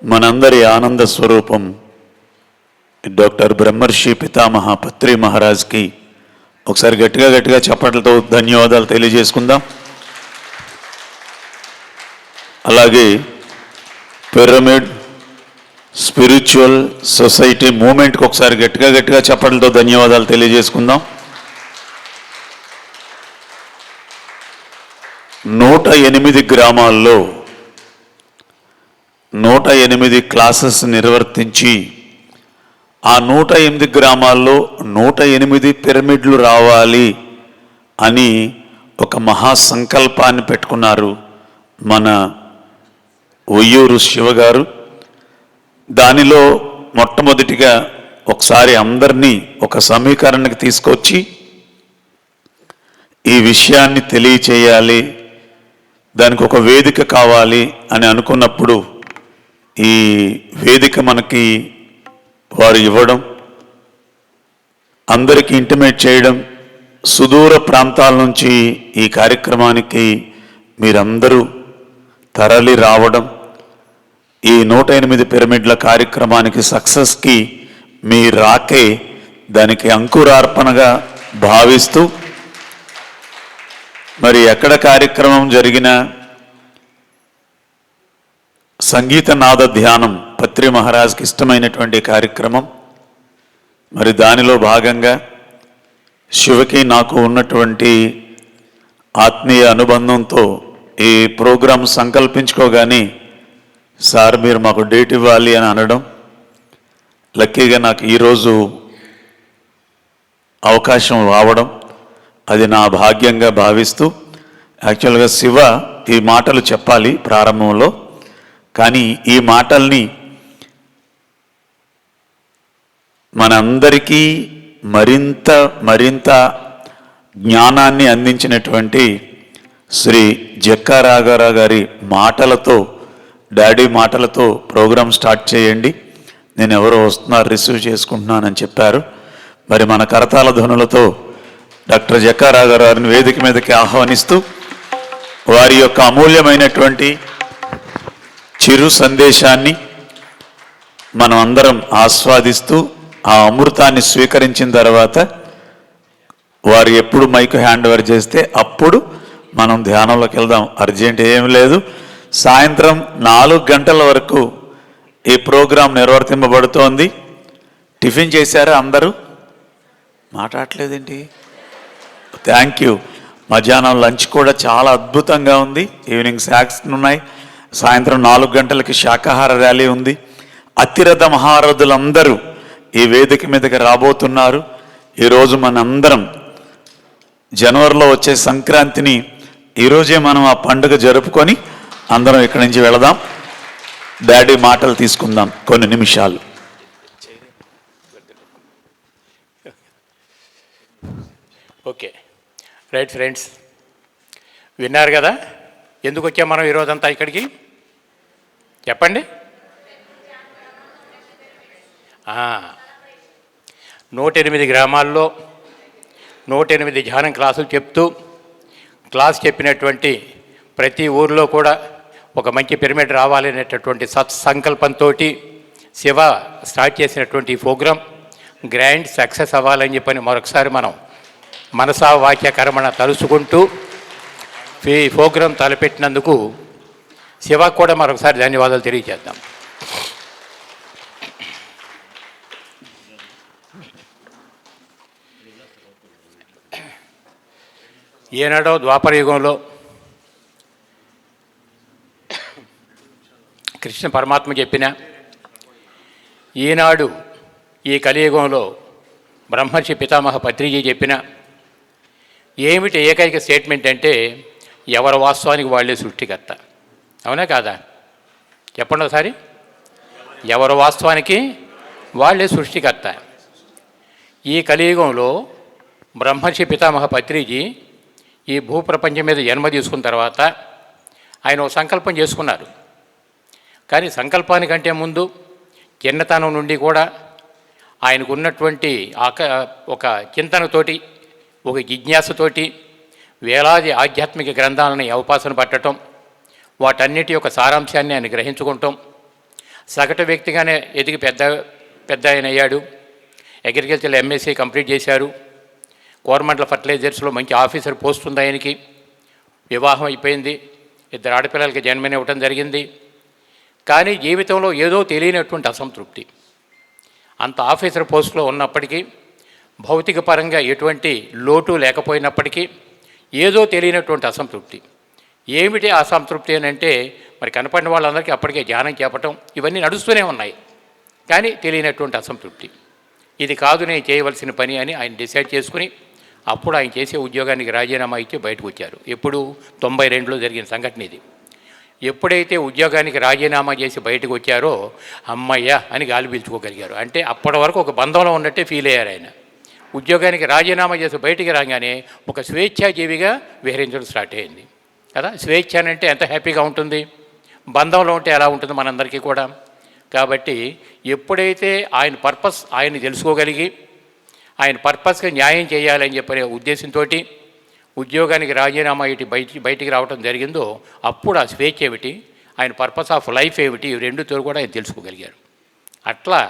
మనందరి ఆనంద స్వరూపం డాక్టర్ బ్రహ్మర్షి పితామహ పత్రి మహారాజ్కి ఒకసారి గట్టిగా చప్పట్లతో ధన్యవాదాలు తెలియజేసుకుందాం. అలాగే పిరమిడ్ స్పిరిచువల్ సొసైటీ మూమెంట్కి ఒకసారి గట్టిగా చప్పట్లతో ధన్యవాదాలు తెలియజేసుకుందాం. 108 గ్రామాల్లో 108 క్లాసెస్ నిర్వర్తించి ఆ 108 గ్రామాల్లో 108 పిరమిడ్లు రావాలి అని ఒక మహాసంకల్పాన్ని పెట్టుకున్నారు మన ఒయ్యూరు శివగారు. దానిలో మొట్టమొదటిగా ఒకసారి అందరినీ ఒక సమీకరణకి తీసుకొచ్చి ఈ విషయాన్ని తెలియచేయాలి, దానికి ఒక వేదిక కావాలి అని అనుకున్నప్పుడు ఈ వేదిక మనకి వారు ఇవ్వడం, అందరికీ ఇంటిమేట్ చేయడం, సుదూర ప్రాంతాల నుంచి ఈ కార్యక్రమానికి మీరందరూ తరలి రావడం, ఈ 108 పిరమిడ్ల కార్యక్రమానికి సక్సెస్కి మీ రాకే దానికి అంకురార్పణగా భావిస్తూ, మరి ఎక్కడ కార్యక్రమం జరిగినా సంగీత నాద ధ్యానం పత్రి మహారాజ్కి ఇష్టమైనటువంటి కార్యక్రమం. మరి దానిలో భాగంగా శివకి నాకు ఉన్నటువంటి ఆత్మీయ అనుబంధంతో ఈ ప్రోగ్రాం సంకల్పించుకోగానే సార్ మీరు మాకు డేట్ ఇవ్వాలి అని అనడం, లక్కీగా నాకు ఈరోజు అవకాశం రావడం అది నా భాగ్యంగా భావిస్తూ, యాక్చువల్గా శివ ఈ మాటలు చెప్పాలి ప్రారంభంలో, కానీ ఈ మాటల్ని మనందరికీ మరింత జ్ఞానాన్ని అందించినటువంటి శ్రీ జక్కా రాఘవరావు గారి మాటలతో, డాడీ మాటలతో ప్రోగ్రాం స్టార్ట్ చేయండి, నేను ఎవరో వస్తున్నారు రిసీవ్ చేసుకుంటున్నానని చెప్పారు. మరి మన కరతాళ ధ్వనులతో డాక్టర్ జక్కా రాఘవరావు గారిని వేదిక మీదకి ఆహ్వానిస్తూ వారి యొక్క అమూల్యమైనటువంటి చిరు సందేశాన్ని మనం అందరం ఆస్వాదిస్తూ ఆ అమృతాన్ని స్వీకరించిన తర్వాత వారు ఎప్పుడు మైక్ హ్యాండ్ ఓవర్ చేస్తే అప్పుడు మనం ధ్యానంలోకి వెళ్దాం. అర్జెంట్ ఏం లేదు. సాయంత్రం 4 గంటల వరకు ఈ ప్రోగ్రాం నిర్వర్తింపబడుతోంది. టిఫిన్ చేశారా అందరూ? మాట్లాడలేదేంటి? Thank you. మధ్యాహ్నం లంచ్ కూడా చాలా అద్భుతంగా ఉంది. ఈవినింగ్ స్నాక్స్ ఉన్నాయి. సాయంత్రం 4 గంటలకి శాకాహార ర్యాలీ ఉంది. అతిరథ మహారథులందరూ ఈ వేదిక మీదకి రాబోతున్నారు. ఈరోజు మనందరం జనవరిలో వచ్చే సంక్రాంతిని ఈరోజే మనం ఆ పండుగ జరుపుకొని అందరం ఇక్కడి నుంచి వెళదాం. డాడీ మాటలు తీసుకుందాం కొన్ని నిమిషాలు. ఓకే, రైట్ ఫ్రెండ్స్, విన్నారు కదా ఎందుకు వచ్చాం మనం ఈరోజంతా ఇక్కడికి? చెప్పండి. 108 గ్రామాల్లో 108 ధ్యానం క్లాసులు చెప్తూ, క్లాస్ చెప్పినటువంటి ప్రతి ఊరిలో కూడా ఒక మంచి పిరమిడ్ రావాలనేటటువంటి సత్సంకల్పంతో శివ స్టార్ట్ చేసినటువంటి ప్రోగ్రాం గ్రాండ్ సక్సెస్ అవ్వాలని చెప్పని మరొకసారి మనం మనసా వాక్య కర్మణ తలుసుకుంటూ ఈ ప్రోగ్రాం తలపెట్టినందుకు శివకు కూడా మరొకసారి ధన్యవాదాలు తెలియజేద్దాం. ఏనాడో ద్వాపరయుగంలో కృష్ణ పరమాత్మ చెప్పిన, ఈనాడు ఈ కలియుగంలో బ్రహ్మర్షి పితామహ పత్రిజీ చెప్పిన ఏమిటి ఏకైక స్టేట్మెంట్ అంటే ఎవరి వాస్తవానికి వాళ్ళే సృష్టికర్త. అవునా కాదా? చెప్పండి ఒకసారి. ఎవరి వాస్తవానికి వాళ్ళే సృష్టికర్త. ఈ కలియుగంలో బ్రహ్మర్షి పితామహ పత్రిజీ ఈ భూప్రపంచం మీద జన్మ తీసుకున్న తర్వాత ఆయన ఒక సంకల్పం చేసుకున్నారు. కానీ సంకల్పానికంటే ముందు చిన్నతనం నుండి కూడా ఆయనకు ఉన్నటువంటి ఒక చింతనతోటి, ఒక జిజ్ఞాసతోటి వేలాది ఆధ్యాత్మిక గ్రంథాలను అవపాసన పట్టడం, వాటన్నిటి యొక్క సారాంశాన్ని ఆయన గ్రహించుకుంటాం, సగటు వ్యక్తిగానే ఎదిగి పెద్ద ఆయన అయ్యాడు. అగ్రికల్చర్ ఎంఎస్సీ కంప్లీట్ చేశారు. గవర్నమెంట్ ఫర్టిలైజర్స్లో మంచి ఆఫీసర్ పోస్ట్ ఉంది ఆయనకి. వివాహం అయిపోయింది. 2 ఆడపిల్లలకి జన్మని ఇవ్వటం జరిగింది. కానీ జీవితంలో ఏదో తెలియనటువంటి అసంతృప్తి. అంత ఆఫీసర్ పోస్టులో ఉన్నప్పటికీ, భౌతిక పరంగా ఎటువంటి లోటు లేకపోయినప్పటికీ ఏదో తెలియనటువంటి అసంతృప్తి. ఏమిటి అసంతృప్తి అని అంటే, మరి కనపడిన వాళ్ళందరికీ అప్పటికే ధ్యానం చేపటం ఇవన్నీ నడుస్తూనే ఉన్నాయి. కానీ తెలియనటువంటి అసంతృప్తి. ఇది కాదు నేను చేయవలసిన పని అని ఆయన డిసైడ్ చేసుకుని అప్పుడు ఆయన చేసే ఉద్యోగానికి రాజీనామా ఇచ్చి బయటకు వచ్చారు. ఎప్పుడు 92లో జరిగిన సంఘటన ఇది. ఎప్పుడైతే ఉద్యోగానికి రాజీనామా చేసి బయటకు వచ్చారో అమ్మయ్య అని గాలి పీల్చుకోగలిగారు. అంటే అప్పటి వరకు ఒక బంధంలో ఉన్నట్టే ఫీల్ అయ్యారు ఆయన. ఉద్యోగానికి రాజీనామా చేసి బయటికి రాగానే ఒక స్వేచ్ఛాజీవిగా విహరించడం స్టార్ట్ అయింది కదా. స్వేచ్ఛ అంటే ఎంత హ్యాపీగా ఉంటుంది, బంధంలో ఉంటే ఎలా ఉంటుంది మనందరికీ కూడా. కాబట్టి ఎప్పుడైతే ఆయన పర్పస్ ఆయన తెలుసుకోగలిగి ఆయన పర్పస్గా న్యాయం చేయాలని చెప్పే ఉద్దేశంతో ఉద్యోగానికి రాజీనామా ఇటు బయటికి రావడం జరిగిందో అప్పుడు ఆ స్వేచ్ఛ ఏమిటి, ఆయన పర్పస్ ఆఫ్ లైఫ్ ఏమిటి, ఈ రెండుతో కూడా ఆయన తెలుసుకోగలిగారు. అట్లా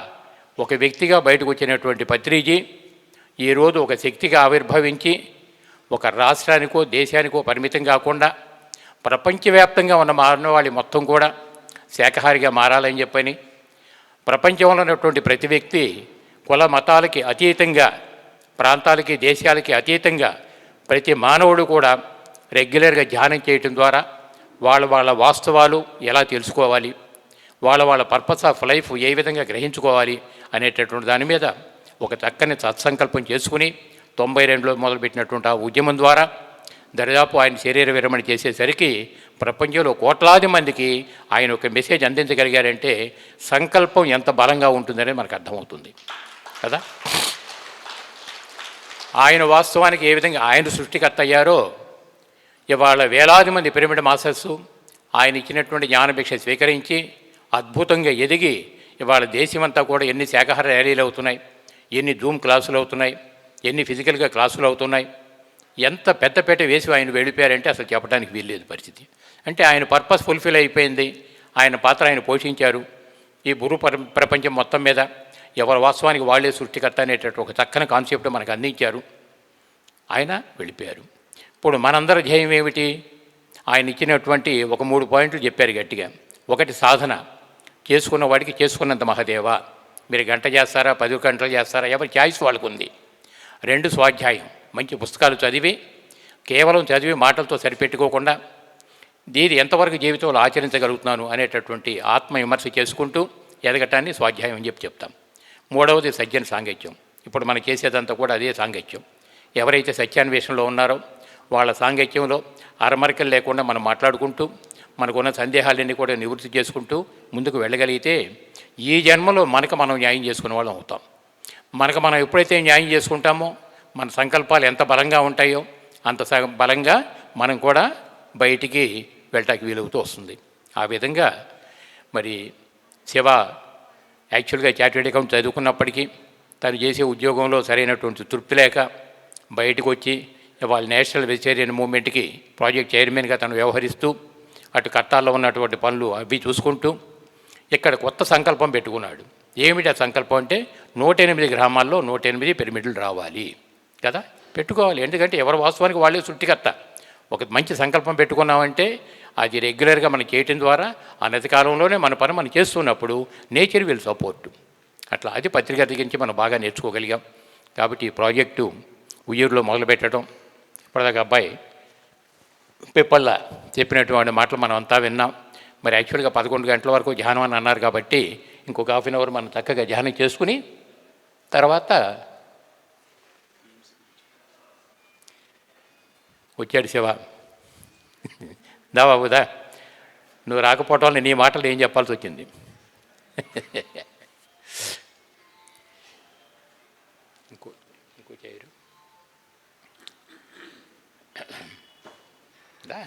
ఒక వ్యక్తిగా బయటకు వచ్చినటువంటి పత్రిజీ ఈరోజు ఒక శక్తిగా ఆవిర్భవించి ఒక రాష్ట్రానికో దేశానికో పరిమితం కాకుండా ప్రపంచవ్యాప్తంగా ఉన్న మానవాళి మొత్తం కూడా శాఖాహారిగా మారాలని చెప్పని, ప్రపంచంలో ఉన్నటువంటి ప్రతి వ్యక్తి కుల మతాలకి అతీతంగా, ప్రాంతాలకి దేశాలకి అతీతంగా ప్రతి మానవుడు కూడా రెగ్యులర్గా ధ్యానం చేయటం ద్వారా వాళ్ళ వాస్తవాలు ఎలా తెలుసుకోవాలి, వాళ్ళ పర్పస్ ఆఫ్ లైఫ్ ఏ విధంగా గ్రహించుకోవాలి అనేటటువంటి దాని మీద ఒక చక్కని సత్సంకల్పం చేసుకుని 92లో మొదలుపెట్టినటువంటి ఆ ఉద్యమం ద్వారా దరిదాపు ఆయన శరీర విరమణ చేసేసరికి ప్రపంచంలో కోట్లాది మందికి ఆయన ఒక మెసేజ్ అందించగలిగారంటే సంకల్పం ఎంత బలంగా ఉంటుందనే మనకు అర్థమవుతుంది కదా. ఆయన వాస్తవానికి ఏ విధంగా ఆయన సృష్టికర్త అయ్యారో ఇవాళ వేలాది మంది పిరమిడ్ మాస్టర్స్ ఆయన ఇచ్చినటువంటి జ్ఞానభిక్ష స్వీకరించి అద్భుతంగా ఎదిగి ఇవాళ దేశమంతా కూడా ఎన్ని శాఖాహార ర్యాలీలు అవుతున్నాయి, ఎన్ని జూమ్ క్లాసులు అవుతున్నాయి, ఎన్ని ఫిజికల్గా క్లాసులు అవుతున్నాయి, ఎంత పెద్దపేట వేసి ఆయన వెళ్ళిపోయారంటే అసలు చెప్పడానికి వీల్లేదు పరిస్థితి. అంటే ఆయన పర్పస్ ఫుల్ఫిల్ అయిపోయింది, ఆయన పాత్ర ఆయన పోషించారు. ఈ గురు ప్రపంచం మొత్తం మీద ఎవరు వాస్తవానికి వాళ్ళే సృష్టికర్త అనేటటువంటి ఒక చక్కని కాన్సెప్ట్ మనకు అందించారు. ఆయన వెళ్ళిపోయారు. ఇప్పుడు మనందరి ధ్యేయం ఏమిటి, ఆయన ఇచ్చినటువంటి ఒక 3 పాయింట్లు చెప్పారు గట్టిగా. ఒకటి సాధన, చేసుకున్న వాడికి చేసుకున్నంత మహాదేవా, మీరు గంట చేస్తారా 10 గంటలు చేస్తారా ఎవరి చాయిస్ వాళ్ళకు ఉంది. 2 స్వాధ్యాయం, మంచి పుస్తకాలు చదివి కేవలం చదివి మాటలతో సరిపెట్టుకోకుండా దీది ఎంతవరకు జీవితంలో ఆచరించగలుగుతున్నాను అనేటటువంటి ఆత్మవిమర్శ చేసుకుంటూ ఎదగటాన్ని స్వాధ్యాయం అని చెప్తాం. 3వది సజ్జన సాంగత్యం. ఇప్పుడు మనం చేసేదంతా కూడా అదే సాంగత్యం. ఎవరైతే సత్యాన్వేషణలో ఉన్నారో వాళ్ళ సాంగత్యంలో అరమరికలు లేకుండా మనం మాట్లాడుకుంటూ మనకున్న సందేహాలన్నీ కూడా నివృత్తి చేసుకుంటూ ముందుకు వెళ్ళగలిగితే ఈ జన్మలో మనం న్యాయం చేసుకునే వాళ్ళం అవుతాం. మనం ఎప్పుడైతే న్యాయం చేసుకుంటామో మన సంకల్పాలు ఎంత బలంగా ఉంటాయో అంత బలంగా మనం కూడా బయటికి వెళ్ళటానికి వీలవుతూ వస్తుంది. ఆ విధంగా మరి శివ యాక్చువల్గా చార్టెడ్ అకౌంట్ చదువుకున్నప్పటికీ తను చేసే ఉద్యోగంలో సరైనటువంటి తృప్తి లేక బయటకు వచ్చి వాళ్ళ నేషనల్ వెజిటేరియన్ మూవ్మెంట్కి ప్రాజెక్ట్ చైర్మన్గా తను వ్యవహరిస్తూ అటు కట్టాల్లో ఉన్నటువంటి పనులు అవి చూసుకుంటూ ఇక్కడ కొత్త సంకల్పం పెట్టుకున్నాడు. ఏమిటి ఆ సంకల్పం అంటే 108 గ్రామాల్లో 108 పిరమిడ్లు రావాలి కదా, పెట్టుకోవాలి. ఎందుకంటే ఎవరు వాస్తవానికి వాళ్ళే సృష్టికర్త. ఒక మంచి సంకల్పం పెట్టుకున్నామంటే అది రెగ్యులర్గా మనం చేయటం ద్వారా అనతి కాలంలోనే మన పని మనం చేస్తున్నప్పుడు నేచర్ విల్ సపోర్ట్. అట్లా అది పత్రిక దగ్గరించి మనం బాగా నేర్చుకోగలిగాం. కాబట్టి ఈ ప్రాజెక్టు ఉయ్యూరులో మొదలుపెట్టడం, ఇప్పటిదాకా అబ్బాయి పిప్పళ్ళ చెప్పినటువంటి మాటలు మనం అంతా విన్నాం. మరి యాక్చువల్గా 11 గంటల వరకు ధ్యానం అని అన్నారు కాబట్టి ఇంకొక హాఫ్ అన్ అవర్ మనం చక్కగా ధ్యానం చేసుకుని తర్వాత వచ్చాడు శివ. దా బాబు దా, నువ్వు రాకపోవటం వల్ల నీ మాటలు ఏం చెప్పాల్సి వచ్చింది. ఇంకో చేయరు దా.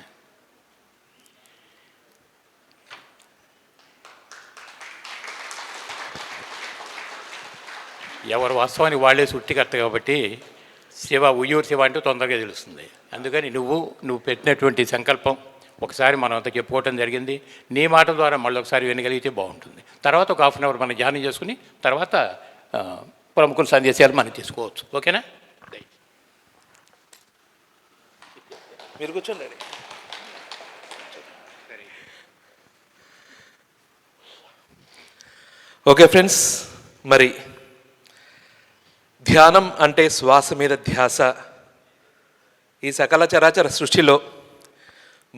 ఎవరు వాస్తవానికి వాళ్ళే సృష్టికర్త కాబట్టి శివ ఉయ్యూరు శివ అంటే తొందరగా తెలుస్తుంది. అందుకని నువ్వు పెట్టినటువంటి సంకల్పం ఒకసారి మనం అంతా చెప్పుకోవటం జరిగింది. నీ మాట ద్వారా మళ్ళీ ఒకసారి వినగలిగితే బాగుంటుంది. తర్వాత ఒక హాఫ్ అన్ అవర్ మనం ధ్యానం చేసుకుని తర్వాత ప్రముఖుల సందేశాలు మనం తీసుకోవచ్చు. ఓకేనా? మీరు కూర్చోండి. ఓకే ఫ్రెండ్స్, మరి ధ్యానం అంటే శ్వాస మీద ధ్యాస. ఈ సకల చరాచర సృష్టిలో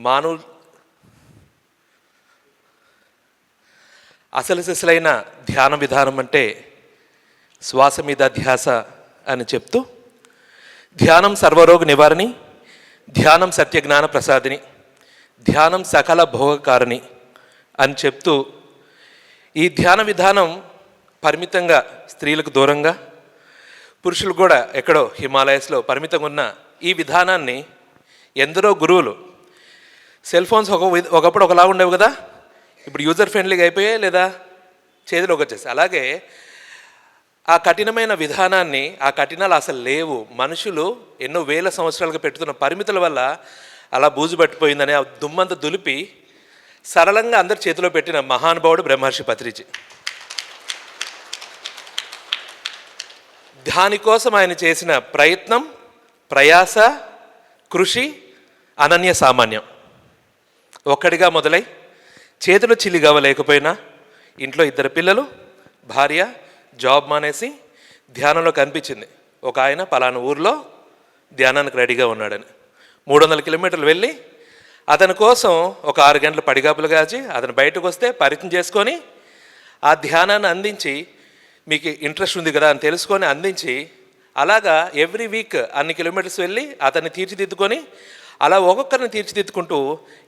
మానవులు అసలు సిసలైన ధ్యాన విధానం అంటే శ్వాస మీద ధ్యాస అని చెప్తూ, ధ్యానం సర్వరోగ నివారణి, ధ్యానం సత్యజ్ఞాన ప్రసాదిని, ధ్యానం సకల భోగకారిణి అని చెప్తూ, ఈ ధ్యాన విధానం పరిమితంగా స్త్రీలకు దూరంగా, పురుషులు కూడా ఎక్కడో హిమాలయస్లో పరిమితంగా ఉన్న ఈ విధానాన్ని ఎందరో గురువులు, సెల్ ఫోన్స్ ఒకప్పుడు ఒకలా ఉండేవి కదా, ఇప్పుడు యూజర్ ఫ్రెండ్లీగా అయిపోయాయి లేదా చేతిలోకి వచ్చేసి, అలాగే ఆ కఠినమైన విధానాన్ని, ఆ కఠినాలు అసలు లేవు. మనుషులు ఎన్నో వేల సంవత్సరాలుగా పెట్టుతున్న పరిమితుల వల్ల అలా బూజు పట్టిపోయిందని ఆ దుమ్మంతా దులిపి సరళంగా అందరి చేతిలో పెట్టిన మహానుభావుడు బ్రహ్మర్షి పత్రిజీ. దానికోసం ఆయన చేసిన ప్రయత్నం, ప్రయాస, కృషి అనన్య సామాన్యం. ఒక్కడిగా మొదలై చేతులు చిల్లిగవ లేకపోయినా ఇంట్లో 2 పిల్లలు, భార్య, జాబ్ మానేసి ధ్యానంలో కనిపించింది. ఒక ఆయన పలానా ఊర్లో ధ్యానానికి రెడీగా ఉన్నాడని 300 కిలోమీటర్లు వెళ్ళి అతని కోసం ఒక 6 గంటలు పడిగాపులు కాచి అతను బయటకు వస్తే పరిచయం చేసుకొని ఆ ధ్యానాన్ని అందించి, మీకు ఇంట్రెస్ట్ ఉంది కదా అని తెలుసుకొని అందించి, అలాగా ఎవ్రీ వీక్ అన్ని కిలోమీటర్స్ వెళ్ళి అతన్ని తీర్చిదిద్దుకొని, అలా ఒక్కొక్కరిని తీర్చిదిద్దుకుంటూ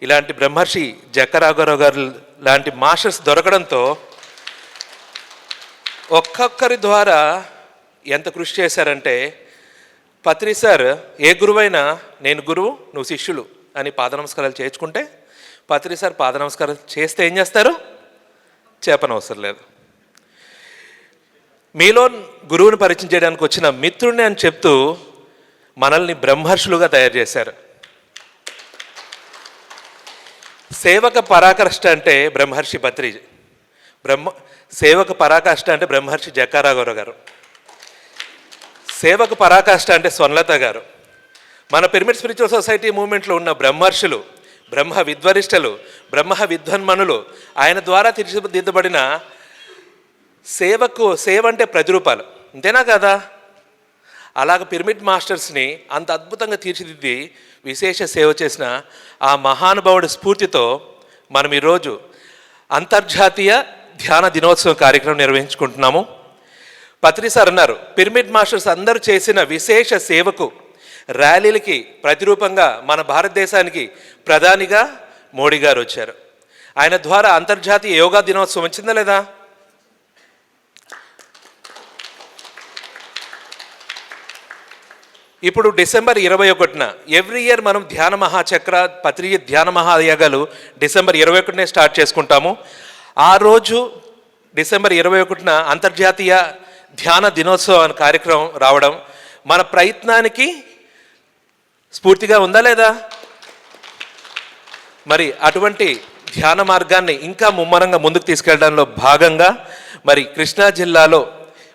ఇలాంటి బ్రహ్మర్షి జక్కరాఘవరావు గారు లాంటి మాస్టర్స్ దొరకడంతో ఒక్కొక్కరి ద్వారా ఎంత కృషి చేశారంటే, పత్రి సార్ ఏ గురువైనా నేను గురువు నువ్వు శిష్యులు అని పాద నమస్కారాలు చేర్చుకుంటే, పత్రి సార్ పాద నమస్కారాలు చేస్తే ఏం చేస్తారు? చెప్పనవసరం లేదు. మీలో గురువుని పరిచయం చేయడానికి వచ్చిన మిత్రుడిని అని చెప్తూ మనల్ని బ్రహ్మర్షులుగా తయారు చేశారు. సేవక పరాకాష్ఠ అంటే బ్రహ్మర్షి పత్రిజీ, సేవక పరాకాష్ఠ అంటే బ్రహ్మర్షి జక్కారాఘవరావు గారు, సేవక పరాకాష్ఠ అంటే స్వర్ణలత గారు. మన పిరమిడ్ స్పిరిచువల్ సొసైటీ మూవ్మెంట్లో ఉన్న బ్రహ్మర్షులు, బ్రహ్మ విద్వరిష్టలు, బ్రహ్మ విద్వన్మనులు, ఆయన ద్వారా తీర్చిదిద్దబడిన సేవ అంటే ప్రతిరూపాలు, అంతేనా కదా? అలాగ పిరమిడ్ మాస్టర్స్ని అంత అద్భుతంగా తీర్చిదిద్ది విశేష సేవ చేసిన ఆ మహానుభావుడి స్ఫూర్తితో మనం ఈరోజు అంతర్జాతీయ ధ్యాన దినోత్సవం కార్యక్రమం నిర్వహించుకుంటున్నాము. పత్రి సార్ అన్నారు, పిరమిడ్ మాస్టర్స్ అందరూ చేసిన విశేష సేవకు, ర్యాలీలకి ప్రతిరూపంగా మన భారతదేశానికి ప్రధానిగా మోడీ గారు వచ్చారు. ఆయన ద్వారా అంతర్జాతీయ యోగా దినోత్సవం వచ్చిందా లేదా? ఇప్పుడు డిసెంబర్ 21న ఎవ్రీ ఇయర్ మనం ధ్యాన మహాచక్ర, పత్రిజీ ధ్యాన మహాయాగాలు డిసెంబర్ 21నే స్టార్ట్ చేసుకుంటాము. ఆ రోజు డిసెంబర్ 21న అంతర్జాతీయ ధ్యాన దినోత్సవం అనే కార్యక్రమం రావడం మన ప్రయత్నానికి స్ఫూర్తిగా ఉందా లేదా? మరి అటువంటి ధ్యాన మార్గాన్ని ఇంకా ముమ్మరంగా ముందుకు తీసుకెళ్లడంలో భాగంగా మరి కృష్ణా జిల్లాలో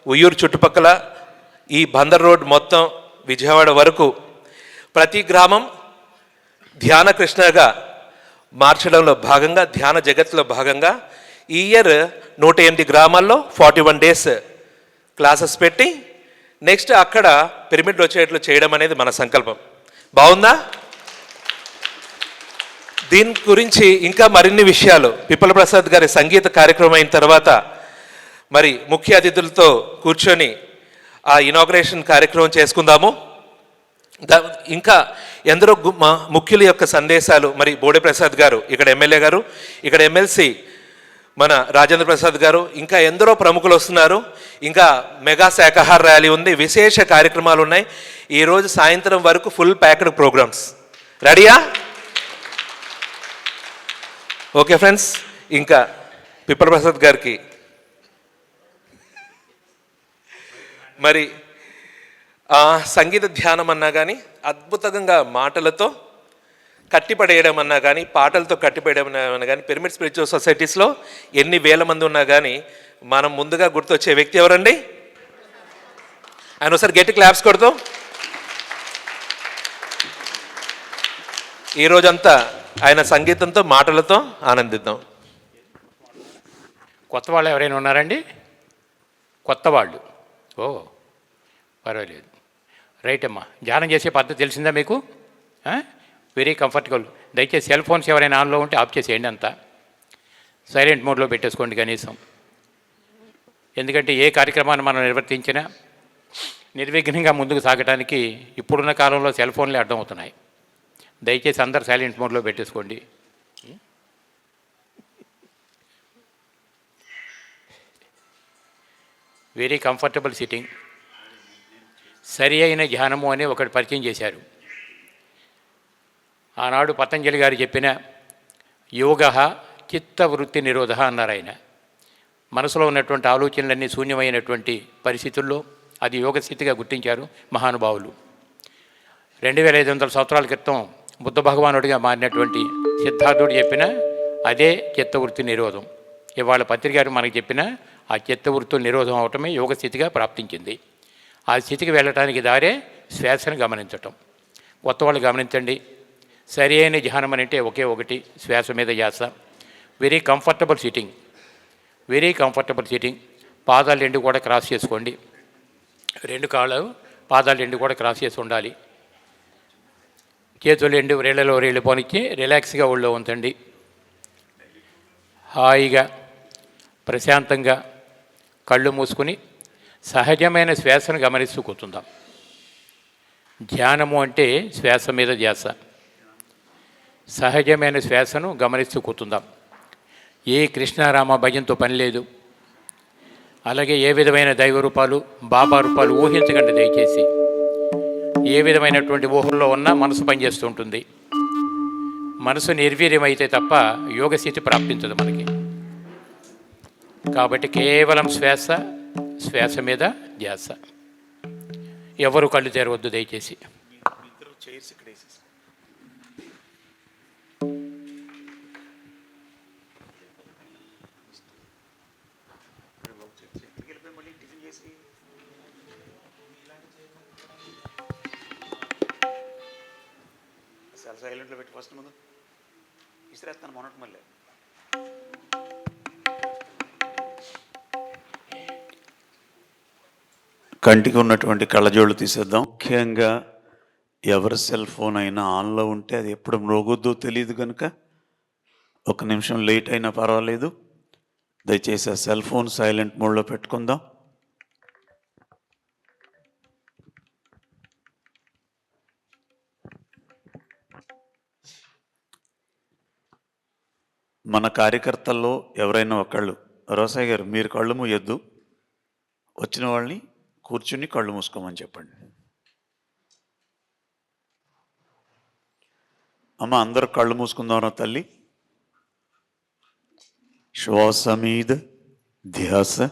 ఉయ్యూరు చుట్టుపక్కల ఈ బందర్ రోడ్ మొత్తం విజయవాడ వరకు ప్రతి గ్రామం ధ్యాన కృష్ణగా మార్చడంలో భాగంగా, ధ్యాన జగత్తులో భాగంగా ఈ ఇయర్ 108 గ్రామాల్లో 41 డేస్ క్లాసెస్ పెట్టి నెక్స్ట్ అక్కడ పిరమిడ్లు వచ్చేట్లు చేయడం అనేది మన సంకల్పం. బాగుందా? దీని గురించి ఇంకా మరిన్ని విషయాలు పిప్పల ప్రసాద్ గారి సంగీత కార్యక్రమం అయిన తర్వాత మరి ముఖ్య అతిథులతో కూర్చొని ఆ ఇనాగ్రేషన్ కార్యక్రమం చేసుకుందాము. ఇంకా ఎందరో ముఖ్యుల యొక్క సందేశాలు, మరి బోడే ప్రసాద్ గారు ఇక్కడ ఎమ్మెల్యే గారు, ఇక్కడ ఎమ్మెల్సీ మన రాజేంద్ర ప్రసాద్ గారు, ఇంకా ఎందరో ప్రముఖులు వస్తున్నారు. ఇంకా మెగా శాఖాహార ర్యాలీ ఉంది, విశేష కార్యక్రమాలు ఉన్నాయి. ఈరోజు సాయంత్రం వరకు ఫుల్ ప్యాక్డ్ ప్రోగ్రామ్స్. రెడీయా? ఓకే ఫ్రెండ్స్, ఇంకా పిప్పల ప్రసాద్ గారికి మరి సంగీత ధ్యానం అన్నా కానీ అద్భుతంగా మాటలతో కట్టిపడేయడం అన్నా కానీ, పాటలతో కట్టిపడేయడం అన్నా కానీ, పిరమిడ్ స్పిరిచువల్ సొసైటీస్లో ఎన్ని వేల మంది ఉన్నా కానీ మనం ముందుగా గుర్తొచ్చే వ్యక్తి ఎవరండి? ఆయన ఒకసారి గట్టి క్లాప్స్ కొడతాం. ఈరోజంతా ఆయన సంగీతంతో, మాటలతో ఆనందిద్దాం. కొత్త వాళ్ళు ఎవరైనా ఉన్నారండి? కొత్త వాళ్ళు? ఓ పర్వాలేదు. రైట్ అమ్మా. ధ్యానం చేసే పద్ధతి తెలిసిందా మీకు? Very comfortable. దయచేసి సెల్ ఫోన్స్ ఎవరైనా ఆన్లో ఉంటే ఆఫ్ చేసేయండి, అంతా సైలెంట్ మోడ్లో పెట్టేసుకోండి కనీసం. ఎందుకంటే ఏ కార్యక్రమాన్ని మనం నిర్వర్తించినా నిర్విఘ్నంగా ముందుకు సాగడానికి ఇప్పుడున్న కాలంలో సెల్ ఫోన్లే అడ్డం అవుతున్నాయి. దయచేసి అందరు సైలెంట్ మోడ్లో పెట్టేసుకోండి. Very comfortable sitting. సరి అయిన ధ్యానము అని ఒకటి పరిచయం చేశారు. ఆనాడు పతంజలి గారు చెప్పిన యోగ చిత్తవృత్తి నిరోధ అన్నారు ఆయన. మనసులో ఉన్నటువంటి ఆలోచనలన్నీ శూన్యమైనటువంటి పరిస్థితుల్లో అది యోగ స్థితిగా గుర్తించారు మహానుభావులు. 2500 సంవత్సరాల క్రితం బుద్ధ భగవానుడిగా మారినటువంటి సిద్ధార్థుడు చెప్పిన అదే చిత్తవృత్తి నిరోధం. ఇవాళ పత్రికారు మనకు చెప్పిన ఆ చిత్తవృత్తుల నిరోధం అవటమే యోగ స్థితిగా ప్రాప్తించింది. ఆ స్థితికి వెళ్ళటానికి దారే శ్వాసను గమనించటం. కొత్త వాళ్ళు గమనించండి. సరి అయిన ధ్యానం అంటే ఒకే ఒకటి, శ్వాస మీద ధ్యాస. Very comfortable sitting, very comfortable sitting. పాదాలు రెండు కూడా క్రాస్ చేసుకోండి. రెండు కాళ్ళు పాదాలు రెండు కూడా క్రాస్ చేసి ఉండాలి. చేతులు రెండు రేళ్లలో రేళ్ళు పోనిచ్చి రిలాక్స్గా ఒళ్ళో ఉంచండి. హాయిగా ప్రశాంతంగా కళ్ళు మూసుకుని సహజమైన శ్వాసను గమనిస్తూ కూర్చుందాం. ధ్యానము అంటే శ్వాస మీద ధ్యాస. సహజమైన శ్వాసను గమనిస్తూ కూర్చుందాం. ఏ కృష్ణారామ భజంతో పని లేదు. అలాగే ఏ విధమైన దైవ రూపాలు, బాబా రూపాలు ఊహించకండి దయచేసి. ఏ విధమైనటువంటి ఊహల్లో ఉన్నా మనసు పనిచేస్తూ ఉంటుంది. మనసు నిర్వీర్యమైతే తప్ప యోగస్థితి ప్రాప్తించదు మనకి. కాబట్టి కేవలం శ్వాస, శ్వాస మీద ధ్యాస. ఎవరు కళ్ళు తెరవద్దు దయచేసి. సైలెంట్లో పెట్టి ఫస్ట్ ముందు ఇసిరేస్తాను మొన్నటి మళ్ళీ. కంటికి ఉన్నటువంటి కళ్ళజోళ్ళు తీసేద్దాం. ముఖ్యంగా ఎవరి సెల్ ఫోన్ అయినా ఆన్లో ఉంటే అది ఎప్పుడు మ్రోగొద్దో తెలియదు కనుక 1 నిమిషం లేట్ అయినా పర్వాలేదు. దయచేసి ఆ సెల్ ఫోన్ సైలెంట్ మోడ్లో పెట్టుకుందాం. మన కార్యకర్తల్లో ఎవరైనా ఒకళ్ళు, రోసయ్య గారు మీరు కళ్ళు మూయొద్దు, వచ్చిన వాళ్ళని కూర్చుని కళ్ళు మూసుకోమని చెప్పండి. అమ్మ అందరూ కళ్ళు మూసుకుందామరా తల్లి. శ్వాస మీద ధ్యాస.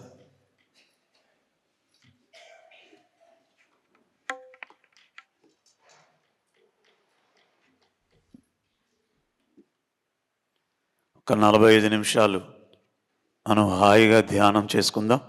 ఒక 45 నిమిషాలు మనం హాయిగా ధ్యానం చేసుకుందాం.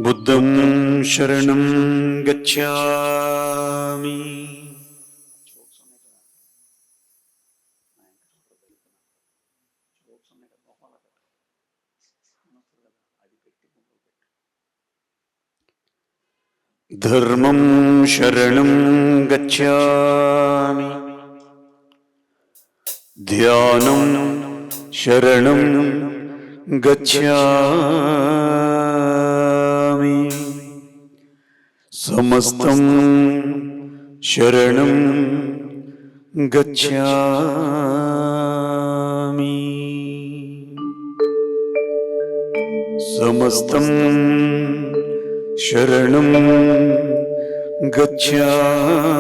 బుద్ధం శరణం గచ్ఛామి. ధర్మం శరణం గచ్ఛామి. ధ్యానం శరణం గచ్ఛామి. సమస్తం శరణం గచ్ఛామి. సమస్తం శరణం గచ్ఛామి.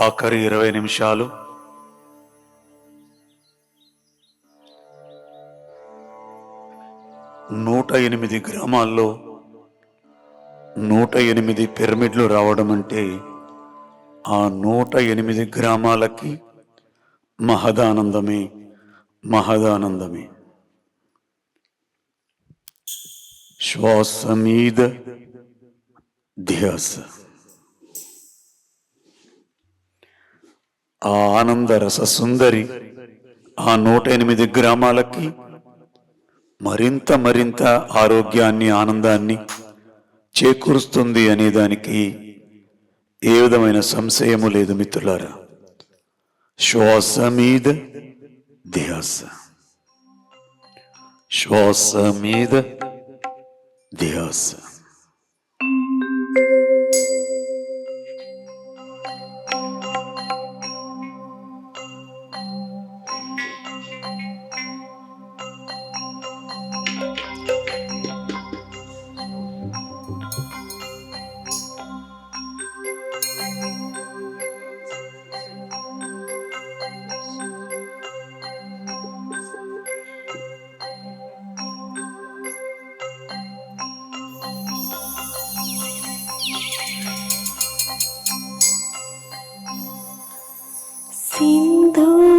ఆఖరి 20 నిమిషాలు నూట 8 గ్రామాల్లో 108 పిరమిడ్లు రావడం అంటే ఆ 108 గ్రామాలకి మహదానందమే, మహదానందమే. శ్వాస మీద ధ్యాస. ఆ ఆనంద రస సుందరి ఆ 108 గ్రామాలకి మరింత ఆరోగ్యాన్ని, ఆనందాన్ని చేకూరుస్తుంది అనే దానికి ఏ విధమైన సంశయము లేదు మిత్రులారా. శ్వాస మీద ధ్యాస, శ్వాస మీద ధ్యాస.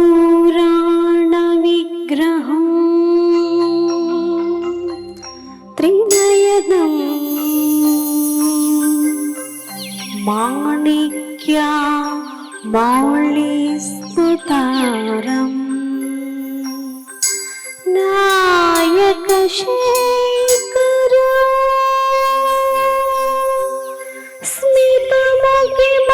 सिंधूराण विग्रहं त्रिनयनं माणिक्या मौलिस्तुतारं नायकशेखरं स्मितमुखिमपेना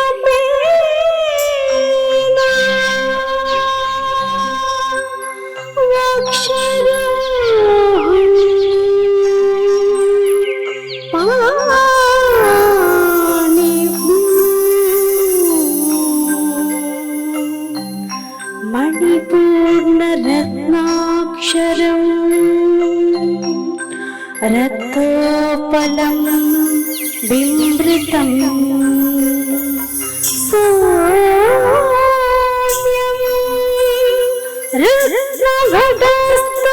मणिपूर्ण रत्नाक्षरं रत्नोपलं बिम्बृतं सौम्यं रत्नघटस्थ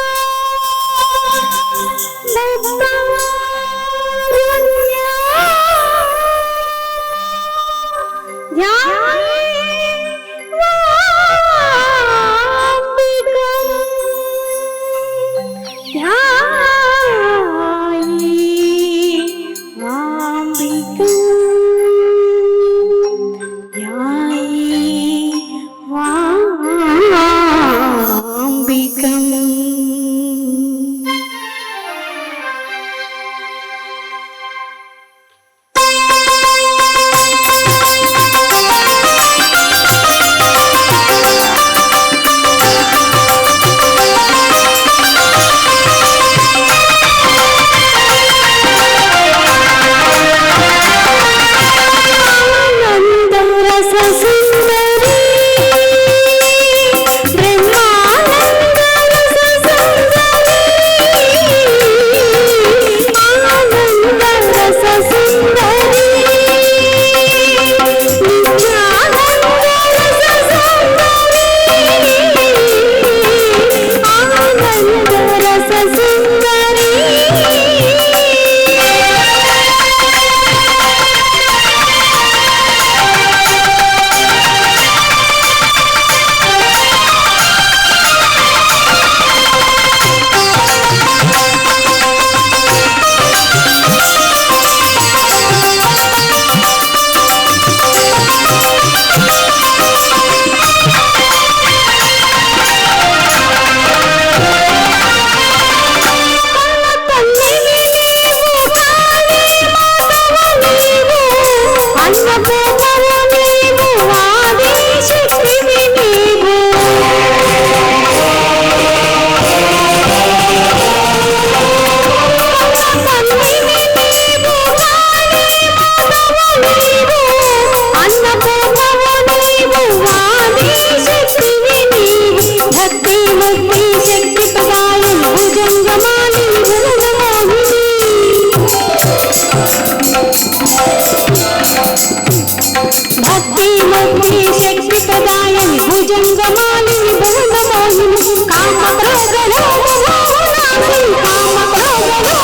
భుజంగమాలిని భువనమోహిని కామక్రోధలో మోహనాసి కామక్రోధలో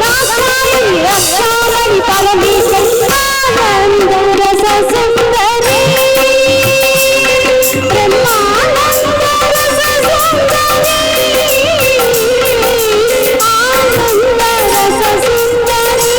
మోహనాసి రక్షామణి పరమేశ్వరి ఆనంద రస సుందరి బ్రహ్మానంద రస సుందరి ఆనంద రస సుందరి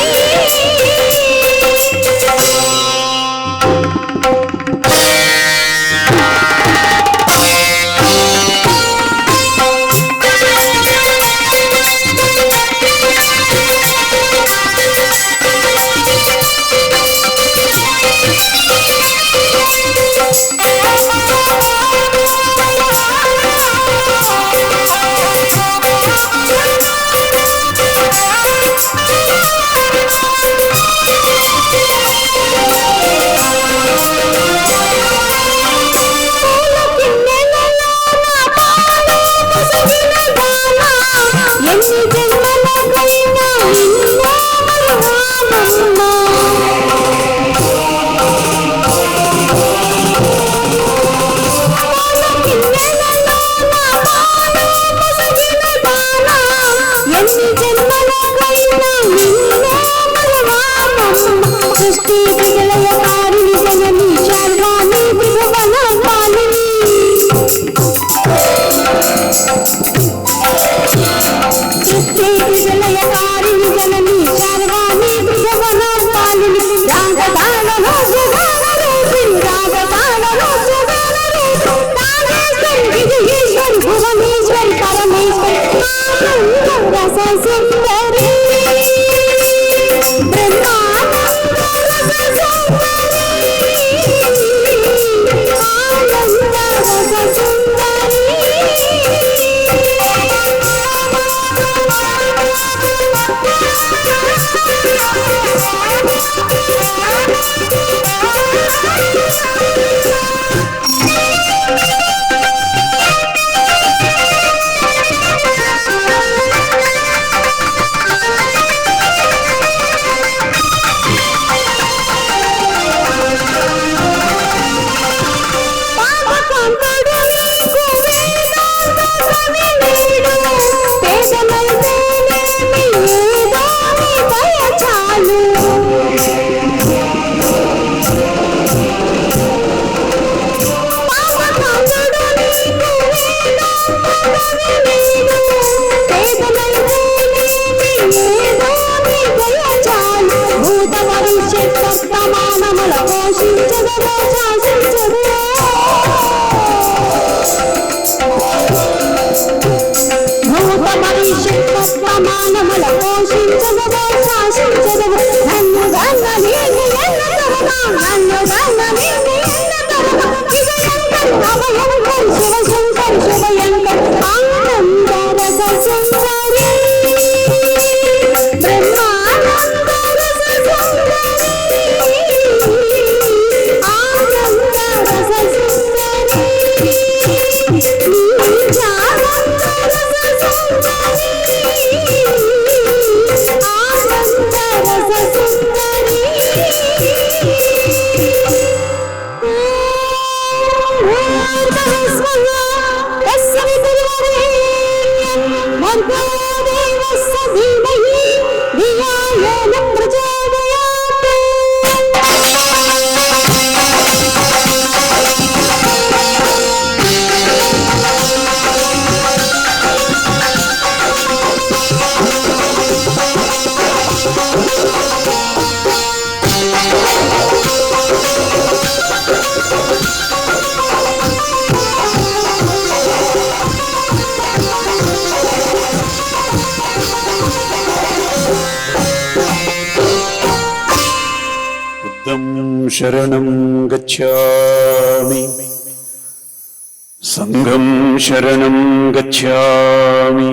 శరణం గచ్ఛామి సంఘం శరణం గచ్ఛామి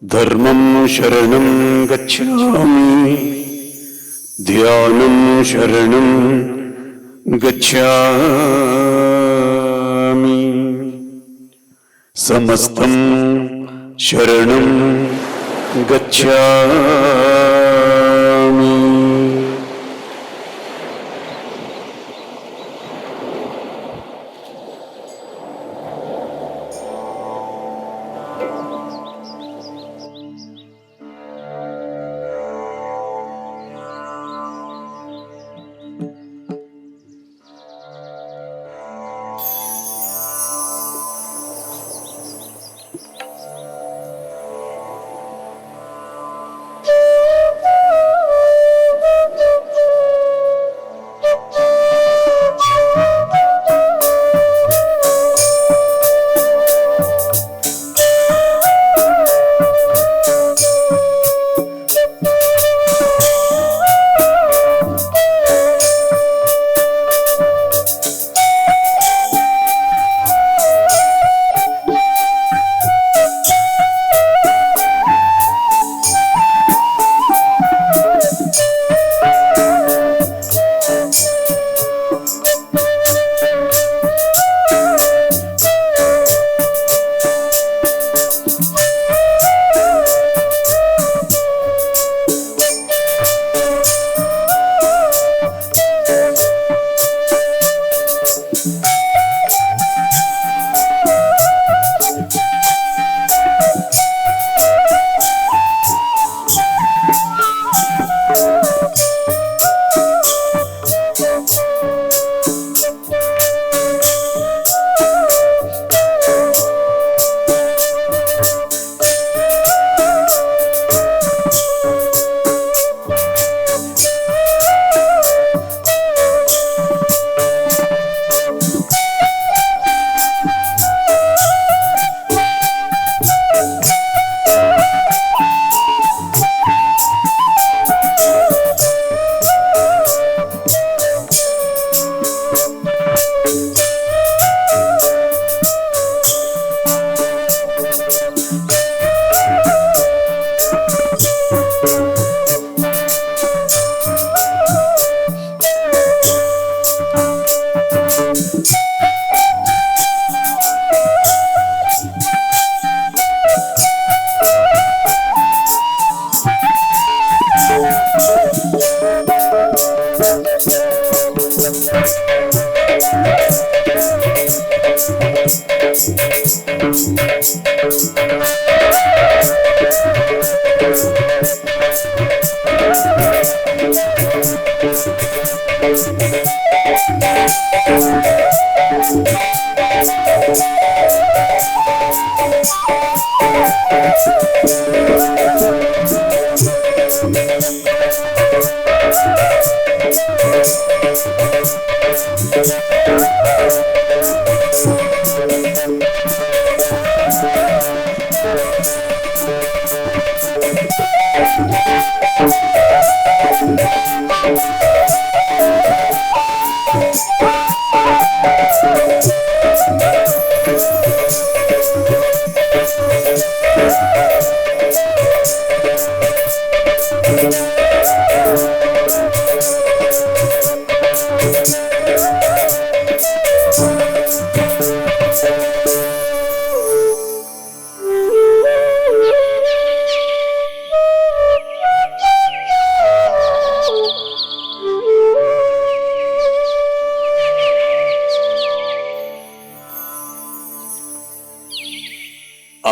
ధర్మం శరణం గచ్ఛామి ధ్యానం శరణం గచ్ఛామి సమస్తం శరణం గచ్ఛామి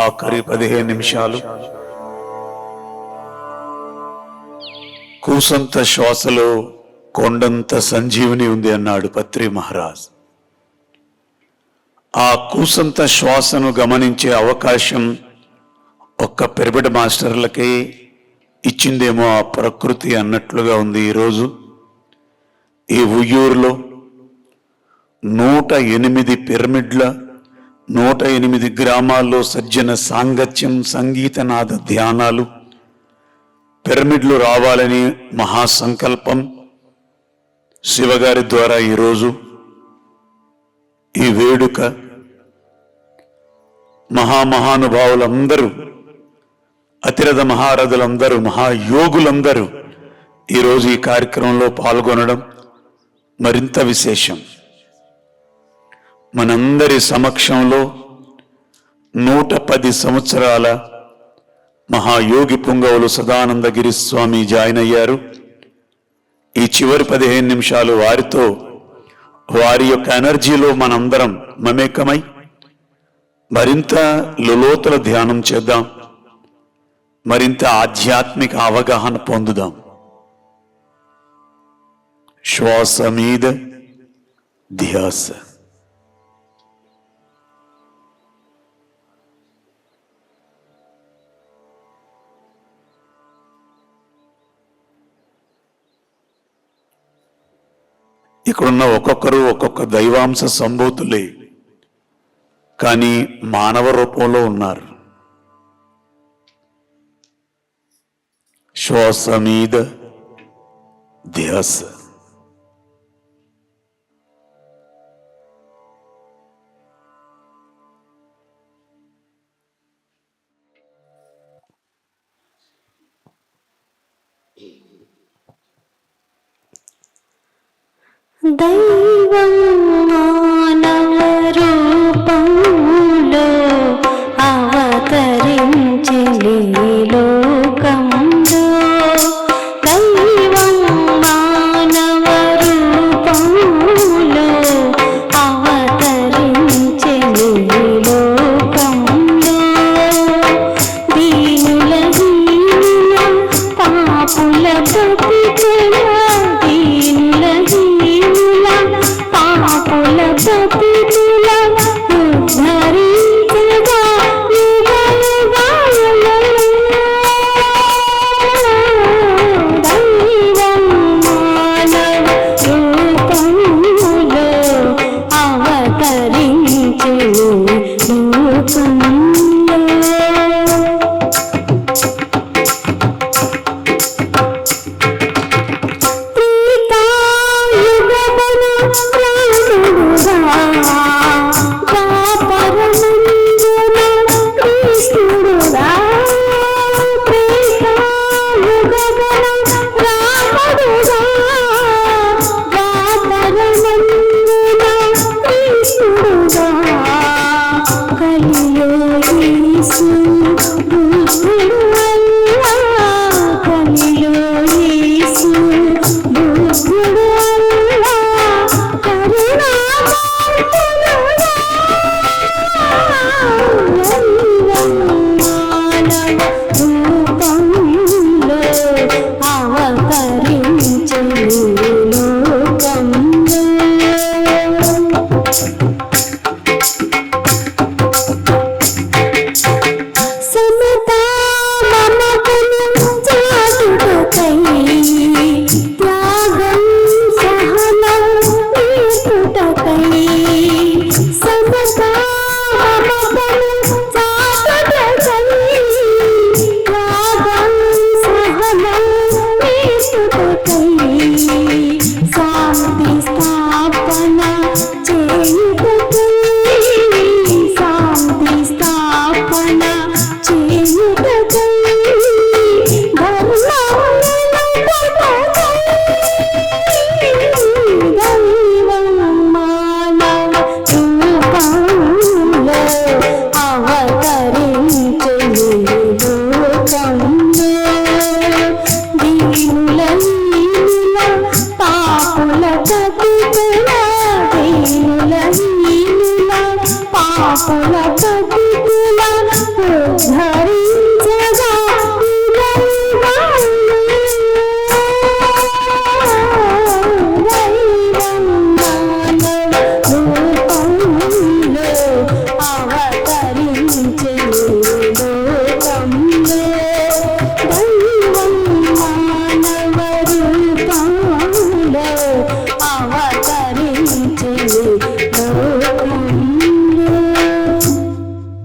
ఆఖరి 15 నిమిషాలు కూసంత శ్వాసలో కొండంత సంజీవిని ఉంది అన్నాడు పత్రి మహారాజ్. ఆ కూసంత శ్వాసను గమనించే అవకాశం ఒక్క పిరమిడ్ మాస్టర్లకే ఇచ్చిందేమో ఆ ప్రకృతి అన్నట్లుగా ఉంది. ఈరోజు ఈ ఉయ్యూరులో 108 పిరమిడ్ల 108 గ్రామాల్లో సజ్జన సాంగత్యం, సంగీతనాద ధ్యానాలు, పిరమిడ్లు రావాలని మహాసంకల్పం శివగారి ద్వారా ఈరోజు ఈ వేడుక మహామహానుభావులందరూ, అతిరథ మహారథులందరూ, మహాయోగులందరూ ఈరోజు ఈ కార్యక్రమంలో పాల్గొనడం మరింత విశేషం. మనందరి సమక్షంలో 110 సంవత్సరాల మహాయోగి పుంగవులు సదానందగిరి స్వామి జాయిన్ అయ్యారు. ఈ చివరి 15 నిమిషాలు వారితో, వారి యొక్క ఎనర్జీలో మనందరం మమేకమై మరింత లోతుల ధ్యానం చేద్దాం, మరింత ఆధ్యాత్మిక అవగాహన పొందుదాం. శ్వాస మీద ధ్యాస. ఇక్కడున్న ఒక్కొక్కరు ఒక్కొక్క దైవాంశ సంభూతులే, కానీ మానవ రూపంలో ఉన్నారు. శ్వాస మీద ధ్యాస. దైవం మానవ రూపంలో అవతరించెని లోకంలో. దైవం మానవ రూపంలో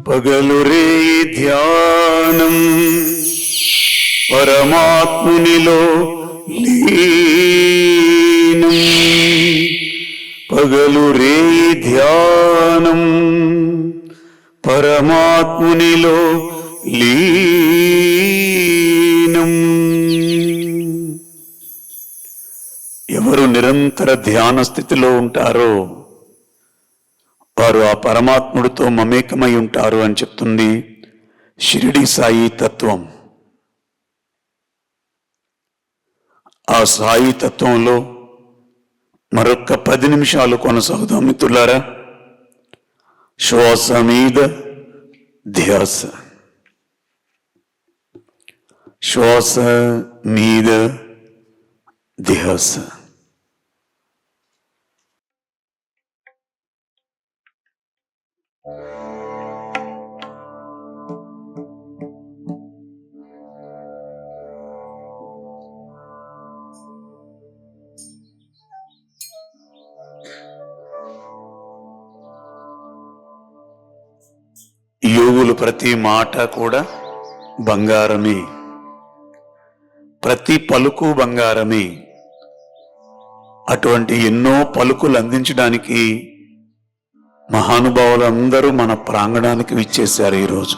పగలురే ధ్యానం పరమాత్మునిలో లీనం, పగలురే ధ్యానం పరమాత్మునిలో లీనం. ఎవరు నిరంతర ధ్యాన స్థితిలో ఉంటారో వారు ఆ పరమాత్ముడితో మమేకమై ఉంటారు అని చెప్తుంది షిరిడి సాయి తత్వం. ఆ సాయి తత్వంలో మరొక్క 10 నిమిషాలు కొనసాగుదాం మిత్రులారా. శ్వాస మీద ధ్యాస, శ్వాస మీద ధ్యాస. యోగులు ప్రతి మాట కూడా బంగారమే, ప్రతి పలుకు బంగారమే. అటువంటి ఎన్నో పలుకులు అందించడానికి మహానుభావులందరూ మన ప్రాంగణానికి విచ్చేశారు ఈరోజు.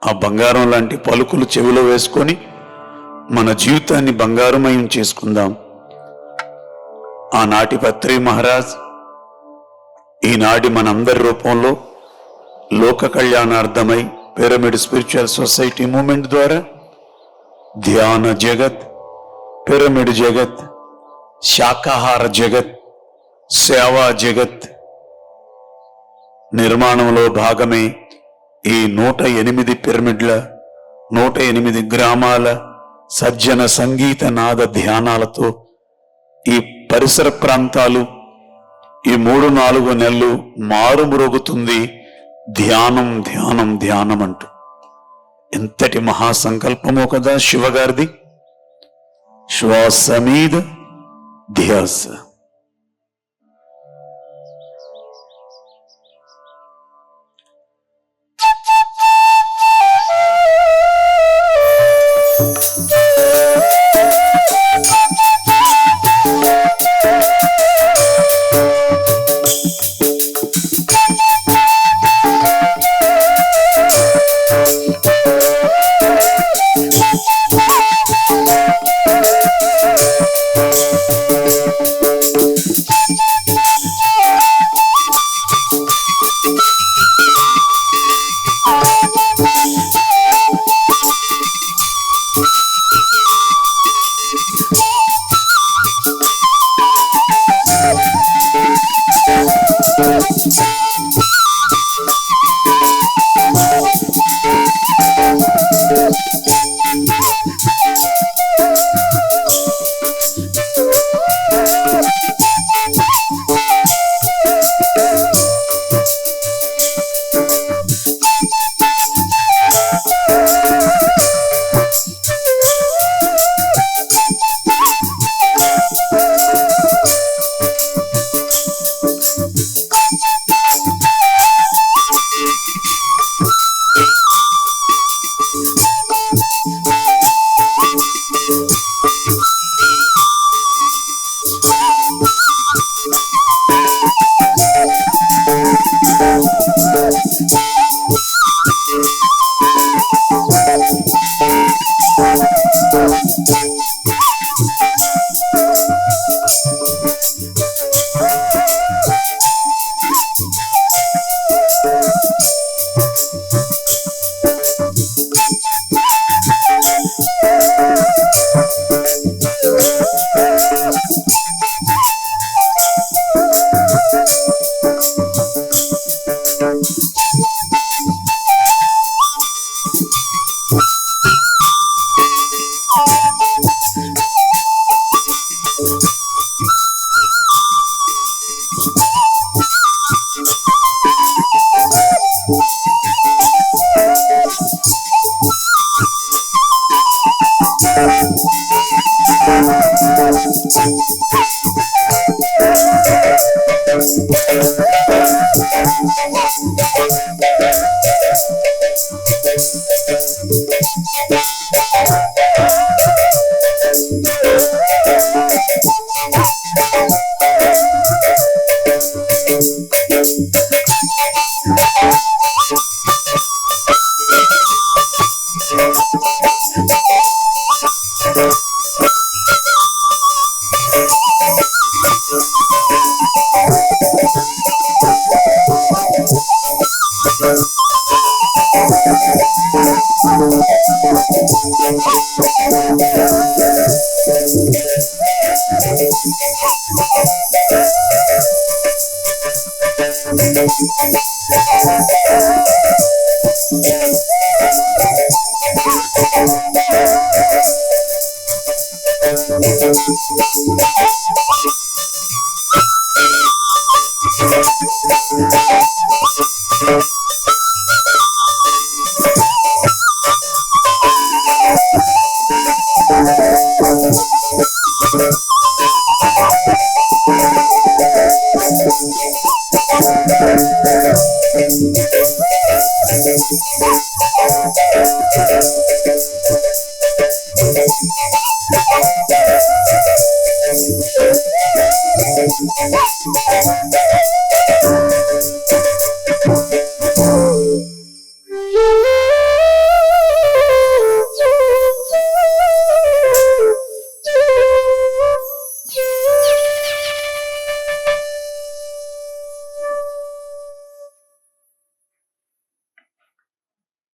ఆ బంగారం లాంటి పలుకులు చెవిలో వేసుకొని మన జీవితాన్ని బంగారమయం చేసుకుందాం. ఆనాటి పత్రి మహారాజ్ ఈనాటి మనందరి రూపంలో లోక కళ్యాణార్థమై పిరమిడ్ స్పిరిచువల్ సొసైటీ మూమెంట్ ద్వారా ధ్యాన జగత్, పిరమిడ్ జగత్, శాకాహార జగత్, సేవా జగత్ నిర్మాణంలో భాగమే ఈ 108 పిరమిడ్ల 108 గ్రామాల సజ్జన సంగీత నాద ధ్యానాలతో ఈ పరిసర ప్రాంతాలు ఈ 3-4 నెలలు మారుమ్రోగుతుంది ధ్యానం ధ్యానం ధ్యానం అంటూ. ఎంతటి మహాసంకల్పమో కదా శివగారిది. శ్వాస మీద ధ్యాస.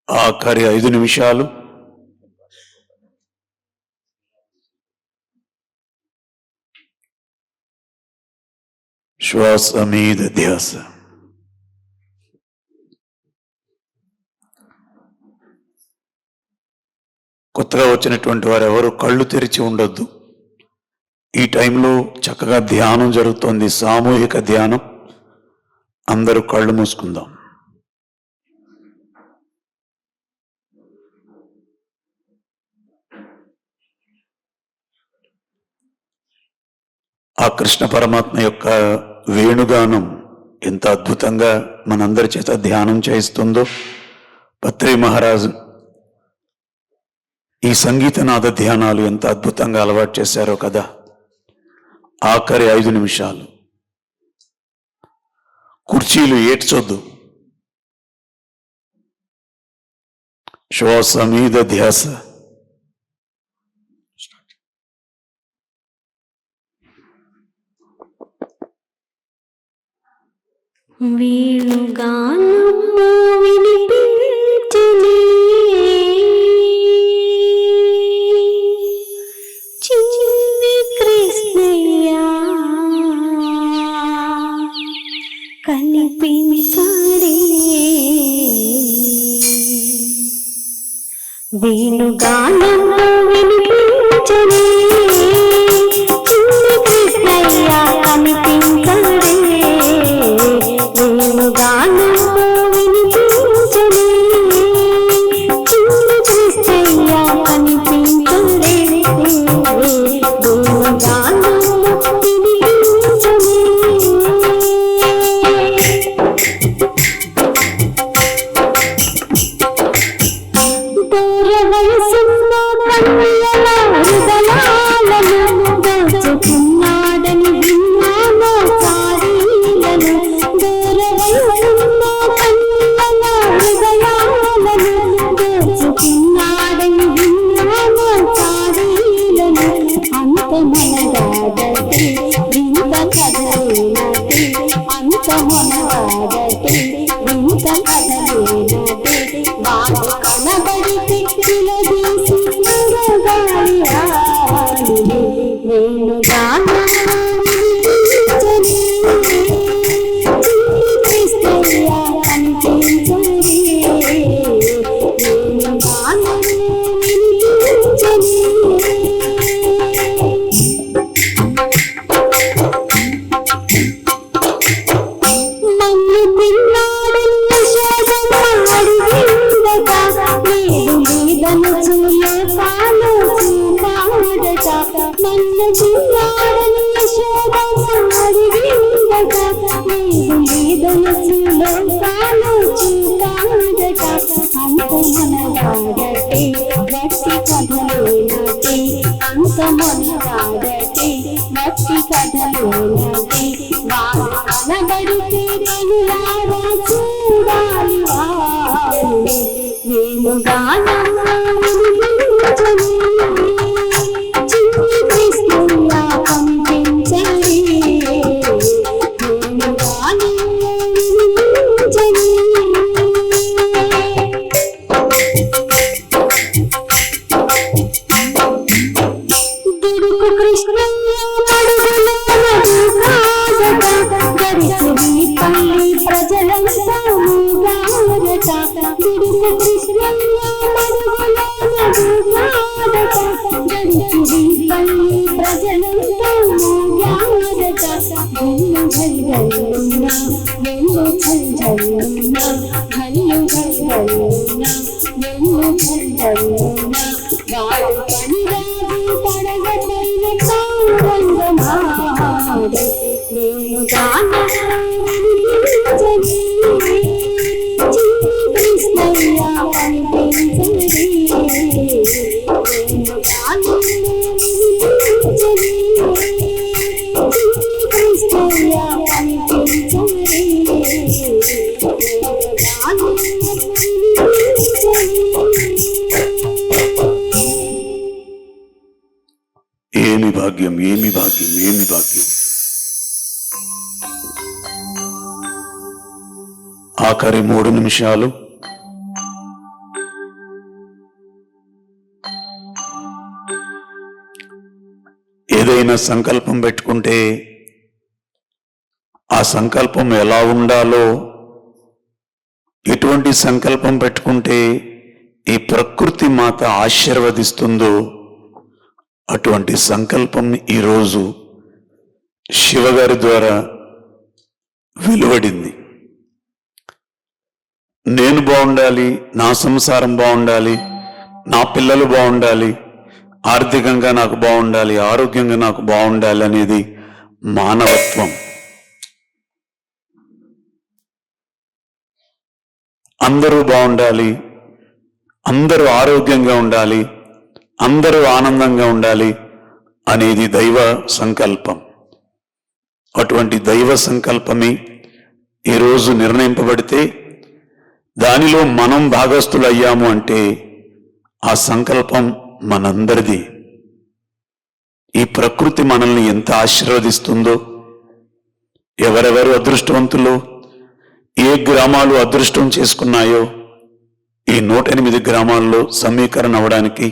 ఆఖరి 5 నిమిషాలు. శ్వాస మీద ధ్యాస. కొత్తగా వచ్చినటువంటి వారు ఎవరు కళ్ళు తెరిచి ఉండొద్దు. ఈ టైంలో చక్కగా ధ్యానం జరుగుతోంది, సామూహిక ధ్యానం. అందరూ కళ్ళు మూసుకుందాం. ఆ కృష్ణ పరమాత్మ యొక్క వేణుగానం ఎంత అద్భుతంగా మనందరి చేత ధ్యానం చేయిస్తుందో. పత్రి మహారాజు ఈ సంగీతనాద ధ్యానాలు ఎంత అద్భుతంగా అలవాటు చేశారో కదా. ఆఖరి 5 నిమిషాలు. కుర్చీలు ఏడ్చొద్దు. శ్వాస మీద ధ్యాస. వేణుగానము వినిపించని చిన్ని కృష్ణయ్య కనిపించడే. వేణుగానము వినిపించని చిన్ని కృష్ణయ్య కనిపించడే. వేణుగానము వినిపించని చిన్ని కృష్ణయ్య కనిపించడే. వేణుగానము వినిపించని. దూర వయసున్న కన్యల హృదయాలను దోచుకున్నాడని విన్నాను చారీలను. దూర వయసున్న కన్యల హృదయాలను దోచుకున్నాడని విన్నాను చారీలను. అంతమనగాడటి వింత కథలేనటి, అంతమనగాడటి వింత కథలేనటి. వాడు కనబడితే చిలదీసి నరగాలి ఆడిని. వేణుగానము వినిపించని చిన్ని కృష్ణయ్య కనిపించడే. వేణుగానము వినిపించని. మన్ను తిన్నాడని యశోదమ్మ అడిగిందట. మేలు మీదనుచు లోకాలు చూపాడట. మన్ను తిన్నాడని యశోదమ్మ అడిగిందట. మేలు మీదనుచు లోకాలు చూపాడట. అంతమనగాడటి భక్తి కథలేనటి, అంతమనగాడటి భక్తి కథలేనటి. వాడు కనబడితే కనులారా చూడాలి వాడిని. వేణుగానము వినిపించని చిన్ని కృష్ణయ్య కనిపించడే. వేణుగానము వినిపించని. దుడుకు కృష్ణయ్య మడుగులోన దూకాడట. గరిసిరి పల్లి ప్రజల కృష్ణయ్య మడుగులోనడుగాడట గడిచి పల్లి ప్రజలంతా మోగాడట వెళ్ళు గల్గల్లున్నా వెళ్ళు గల్గల్లున్నా హల్లు గల్గల్లున్నా వెళ్ళు గల్గల్లున్నా వాడు పనిరాజు పడగటైన కాంగమాడు నేను గానవినిపించని కృష్ణయ్య కనిపించని నేను గానవినిపించని కృష్ణయ్య కనిపించని నేను ఏమి భాగ్యం, ఏమి భాగ్యం, ఏమి భాగ్యం. ఆఖరి 3 నిమిషాలు ఏదైనా సంకల్పం పెట్టుకుంటే ఆ సంకల్పం ఎలా ఉండాలో, ఎటువంటి సంకల్పం పెట్టుకుంటే ఈ ప్రకృతి మాత ఆశీర్వదిస్తుందో అటువంటి సంకల్పం ఈరోజు శివగారి ద్వారా వెలువడింది. నేను బాగుండాలి, నా సంసారం బాగుండాలి, నా పిల్లలు బాగుండాలి, ఆర్థికంగా నాకు బాగుండాలి, ఆరోగ్యంగా నాకు బాగుండాలి అనేది మానవత్వం. అందరూ బాగుండాలి, అందరూ ఆరోగ్యంగా ఉండాలి, అందరూ ఆనందంగా ఉండాలి అనేది దైవ సంకల్పం. అటువంటి దైవ సంకల్పమే ఈరోజు నిర్ణయింపబడితే దానిలో మనం భాగస్థులు అయ్యాము అంటే ఆ సంకల్పం మనందరిది. ఈ ప్రకృతి మనల్ని ఎంత ఆశీర్వదిస్తుందో, ఎవరెవరు అదృష్టవంతులు, ఏ గ్రామాలు అదృష్టం చేసుకున్నాయో ఈ 108 గ్రామాల్లో సమీకరణ అవ్వడానికి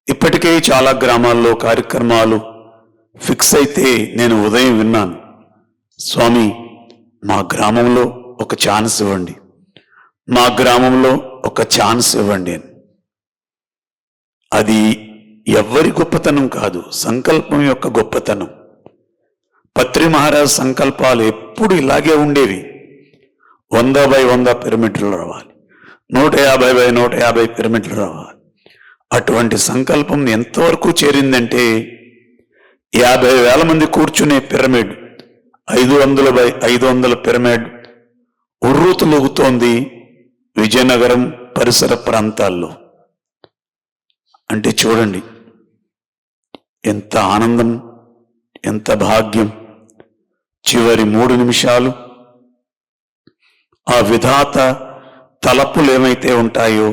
ఇప్పటికే చాలా గ్రామాల్లో కార్యక్రమాలు ఫిక్స్ అయితే నేను ఉదయం విన్నాను, స్వామి మా గ్రామంలో ఒక ఛాన్స్ ఇవ్వండి, మా గ్రామంలో ఒక ఛాన్స్ ఇవ్వండి అని. అది ఎవ్వరి గొప్పతనం కాదు, సంకల్పం యొక్క గొప్పతనం. పత్రి మహారాజ్ సంకల్పాలు ఎప్పుడు ఇలాగే ఉండేవి. 100x100 పిరమిడ్లు రావాలి, 150x150 పిరమిడ్లు రావాలి. అటువంటి సంకల్పం ఎంతవరకు చేరిందంటే 50,000 మంది కూర్చునే పిరమిడ్, 500x500 పిరమిడ్ ఉర్రూతలూగుతోంది విజయనగరం పరిసర ప్రాంతాల్లో. అంటే చూడండి ఎంత ఆనందం, ఎంత భాగ్యం. చివరి 3 నిమిషాలు ఆ విధాత తలపులు ఏమైతే ఉంటాయో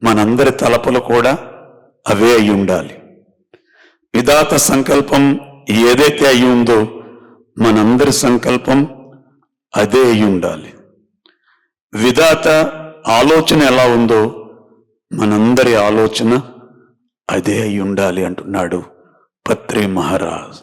మనందరి తలపులు కూడా అవే అయి ఉండాలి. విధాత సంకల్పం ఏదైతే అయి ఉందో మనందరి సంకల్పం అదే అయి ఉండాలి. విధాత ఆలోచన ఎలా ఉందో మనందరి ఆలోచన అదే అయి ఉండాలి అంటున్నాడు పత్రి మహారాజ్.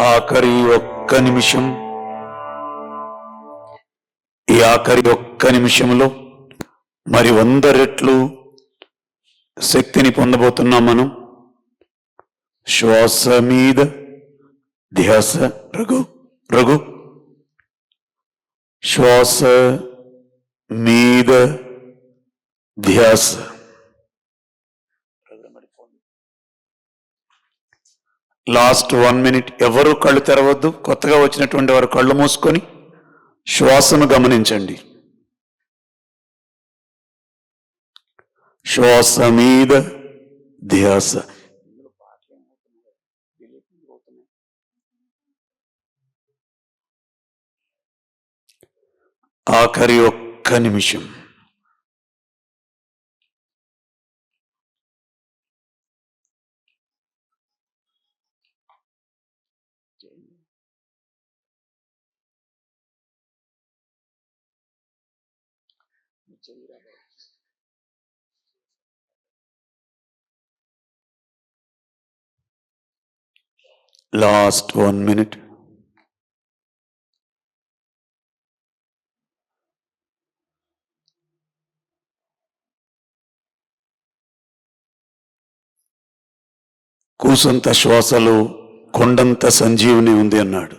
ఆఖరి ఒక్క నిమిషం, ఈ ఆఖరి ఒక్క నిమిషంలో మరి 100 రెట్లు శక్తిని పొందబోతున్నాం మనం. శ్వాస మీద ధ్యాస. రఘు శ్వాస మీద ధ్యాస. Last 1 minute. ఎవరు కళ్ళు తెరవద్దు. కొత్తగా వచ్చినటువంటి వారు కళ్ళు మూసుకొని శ్వాసను గమనించండి. శ్వాస మీద ధ్యాస. ఆఖరి ఒక్క నిమిషం. Last 1 minute. కూసంత శ్వాసలో కొండంత సంజీవుని ఉంది అన్నాడు.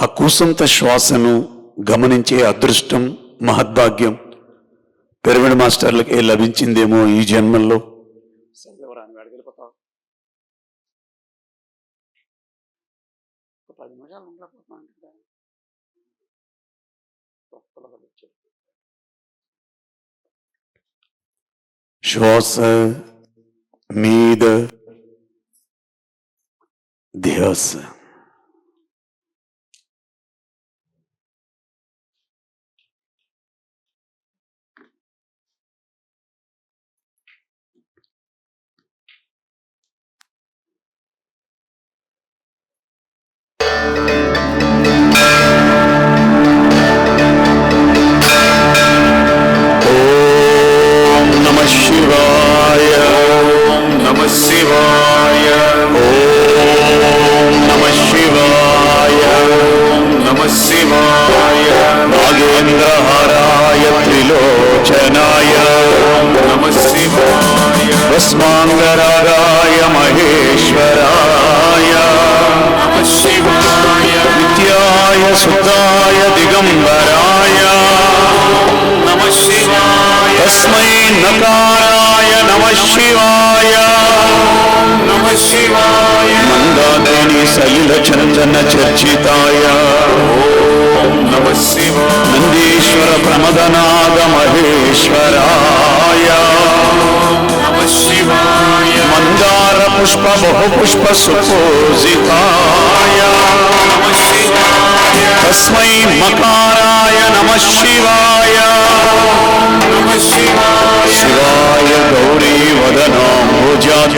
ఆ కూసంత శ్వాసను గమనించే అదృష్టం, మహద్భాగ్యం పిరమిడ్ మాస్టర్లకే లభించిందేమో ఈ జన్మల్లో. శ్వాస మీద ధ్యాస. శివాయ. ఓం నమః शुद्धाय दिगंबराय नमः शिवाय तस्मै नकाराय नमः शिवाय नमः शिवाय मंदाकिनी सलिल चंदन चर्चिताय नमः शिवाय नंदीश्वर प्रमदनाग महेश्वराय नमः शिवाय मंदार पुष्प बहुपुष्प सुपूजिताय नमः शिवाय तस्मै मकाराय नमः शिवाय नमः शिवाय शिवाय गौरी वदनाम्बुजाय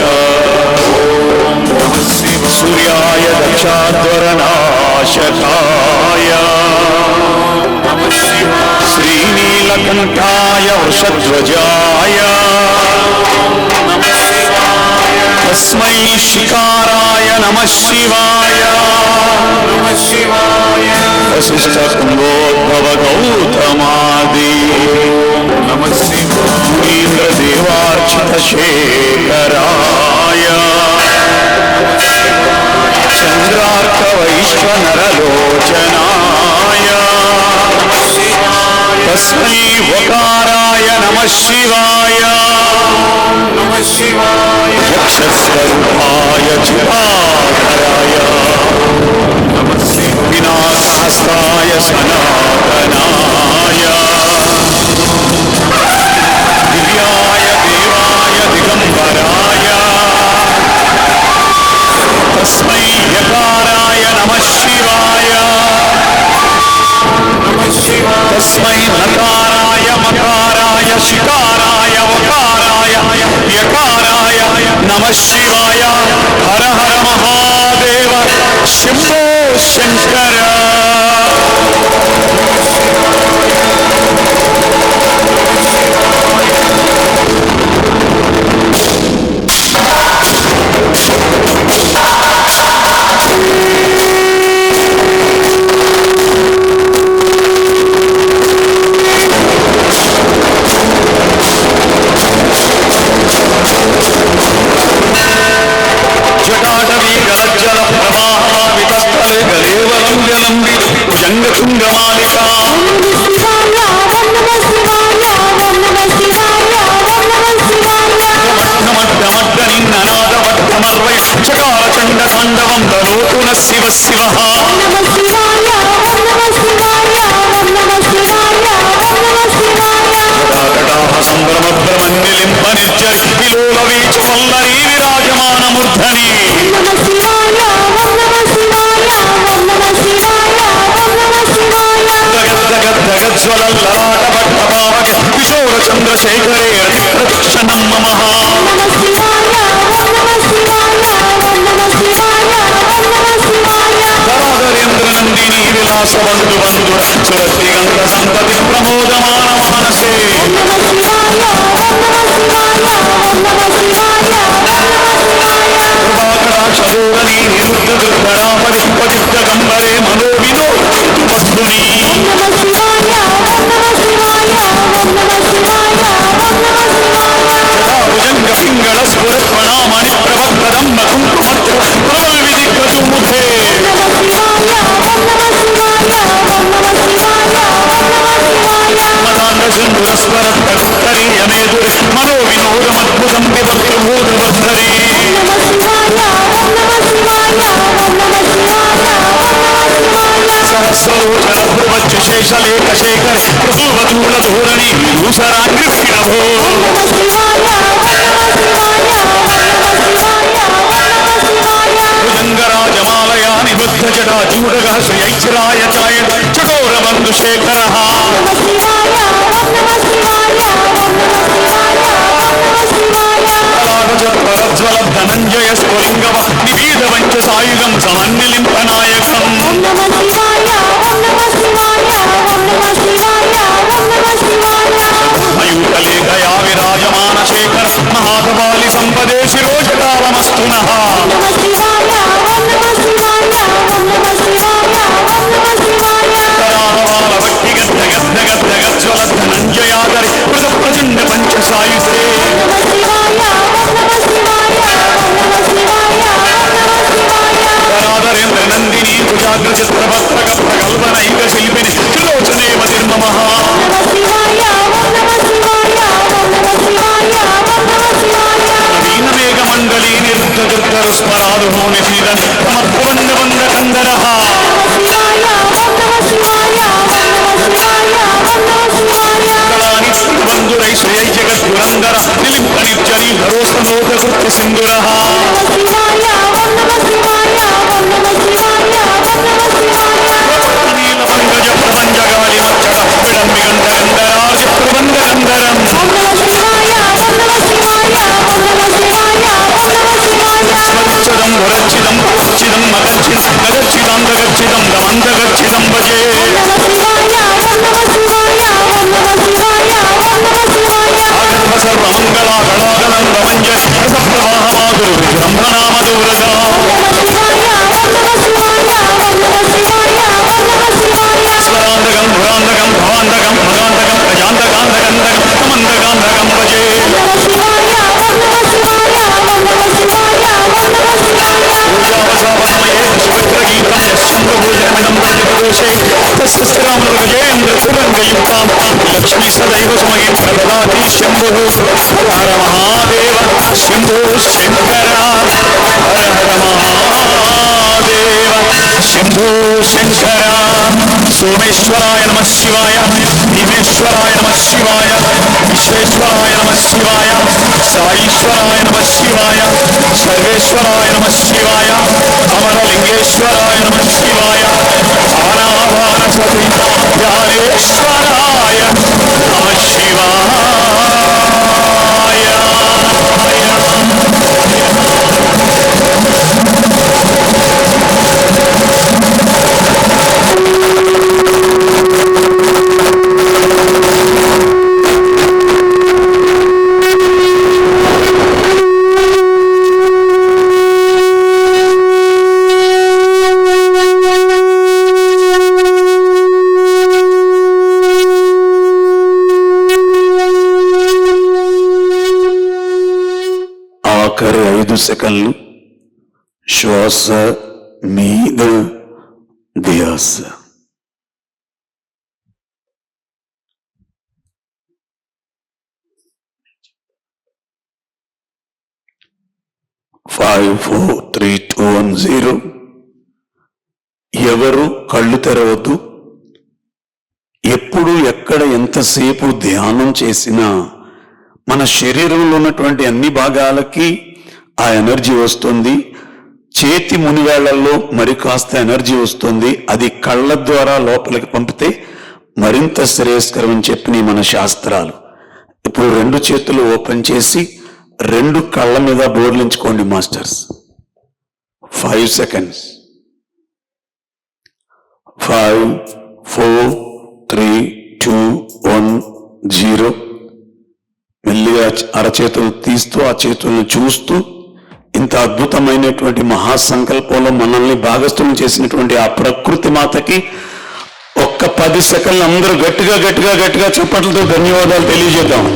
सूर्याय दक्षाध्वरनाशकाय श्रीनीलकण्ठाय वृषध्वजाय तस्मै शिकाराय नमः शिवाय वसिष्ठकुम्भोद्भव गौतमादि इन्द्रदेवार्चितशेखराय चन्द्रार्कवैश्वनरलोचनाय तस्मै वकाराय नमः शिवाय नमः शिवाय यक्षस्वरूपाय चिदाधराय विनाशहस्ताय सनातनाय दिव्याय देवाय दिगंबराय तस्मै यकाराय नमः शिवाय तस्मै नकाराय मकाराय शिकाराय वकाराय यकाराय नमः शिवाय हर हर महादेव शंभो शंकर जंगतुंगमालिका चकार चंड तांडवं दलोतु न शिव शिवः संभ्रमभ्रमन्निलिम्बनिर्जरिलोलवीचवल्लरी विराजमानमूर्धनि जगज्जगज्ज्वलल्ललाटभट्टभावक किशोर चंद्रशेखरे प्रदक्षिणं ममः धराधरेन्द्र नंदिनी विलास बंधु बंधु सुरतिगंध संतति प्रमोदमान मानसे कृपाकटाक्षदूरणी निरुद्ध दुर्धरापरि पतित गंबरे मनोविनो वस्तुनि भुजंग पिंगल स्फुरत्वनामणि प्रभक्तदम्ब कुंकुमत्र प्रबल विदिग्धमुखे मदांग सिंधुरस्वरत्तरी यमेदुरि मनोविनोदमद्भुतं विभक्तिभूतवर्धरे सहस्रलोचन भ्रुवज्जुशेषलेख शेखर प्रसूवधूल धोरणि विभूषराङ्गिभिनभो भुजङ्गराजमालया निबुद्ध जटा चूडगः श्री ऐच्छिराय चाय चकोरबन्धुशेखरः कलागजत्वरज्ज्वल धनञ्जय स्फुलिङ्गव निबीधवञ्च सायुगं समन्निलिम्पनायकम् मयूखलेखया विराजमान शेखर महाधवालि सम्पदे शिरोजटावमस्तु नः कराहवालभट्टिगद्धगद्धगद्धगज्ज्वल धनञ्जयादरि प्रचण्ड पञ्चसायुधे कराधरेन्द्र नन्दिनी कुजाग्रचित्रभक् దోషే తస్య శ్రీరామ గజేంద్ర సురంగయుక్తాం లక్ష్మీ సదైవ సమయం ప్రదదాతి శంభో హర మహాదేవ శంభో శంకర హర హర మహాదేవ శంభో శంకర సోమేశ్వరాయ నమ శివాయ భీమేశ్వరాయ నమ శివాయ విశ్వేశ్వరాయ నమ శివాయ సాయీశ్వరాయ నమ శివాయ సర్వేశ్వరాయ నమ శివాయ అమరలింగేశ్వరాయ నమ శివాయ ఆనావానపతి ధ్యానేశ్వరాయ నమ శివాయ. ఆఖరి 5 సెకన్లు శ్వాస మీద ధ్యాస. ఫైవ్ 4 3 2 1 0. ఎవరు కళ్ళు తెరవద్దు. ఎప్పుడు ఎక్కడ ఎంతసేపు ధ్యానం చేసినా మన శరీరంలో ఉన్నటువంటి అన్ని భాగాలకి ఆ ఎనర్జీ వస్తుంది. చేతి మునివేళ్లలో మరి కాస్త ఎనర్జీ వస్తుంది. అది కళ్ళ ద్వారా లోపలికి పంపితే మరింత శ్రేయస్కరం అని చెప్పిన మన శాస్త్రాలు. ఇప్పుడు 2 చేతులు ఓపెన్ చేసి 2 కళ్ళ మీద బోర్లించుకోండి మాస్టర్స్. 5 seconds. 5 4 3 2 1 0. మెల్లిగా అరచేతులు తీస్తూ ఆ చేతులను చూస్తూ ఇంత అద్భుతమైనటువంటి మహాసంకల్పంలో మనల్ని భాగస్థులను చేసినటువంటి ఆ ప్రకృతి మాతకి ఒక్క 10 సెకండ్లు అందరూ గట్టిగా గట్టిగా గట్టిగా చప్పట్లతో ధన్యవాదాలు తెలియజేద్దాం.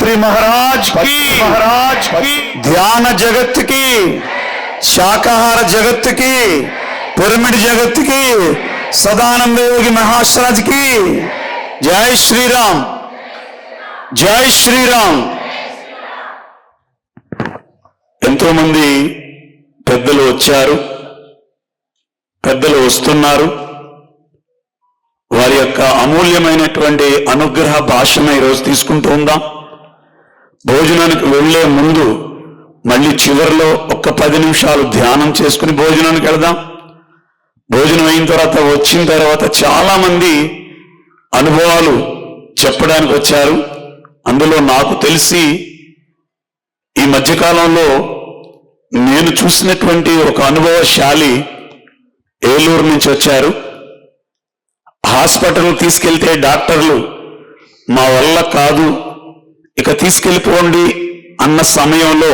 పత్రి మహారాజ్ की ध्यान जगत की, शाकाहार जगत की, पिरामिड जगत की, सदानंद योगी महाराज की। जय श्री राम, जय श्री राम। ఎంతో మంది పెద్దలు వచ్చారు, పెద్దలు వస్తున్నారు. వారి యొక్క అమూల్యమైనటువంటి అనుగ్రహ భాషను ఈరోజు తీసుకుంటూ ఉందాం. భోజనానికి వెళ్లే ముందు మళ్ళీ చివరిలో ఒక్క 10 నిమిషాలు ధ్యానం చేసుకుని భోజనానికి వెళదాం. భోజనం అయిన తర్వాత వచ్చిన తర్వాత చాలా మంది అనుభవాలు చెప్పడానికి వచ్చారు. అందులో నాకు తెలిసి ఈ మధ్యకాలంలో నేను చూసినటువంటి ఒక అనుభవశాలి ఏలూరు నుంచి వచ్చారు. హాస్పిటల్ తీసుకెళ్తే డాక్టర్లు మా వల్ల కాదు, ఇక తీసుకెళ్ళిపోండి అన్న సమయంలో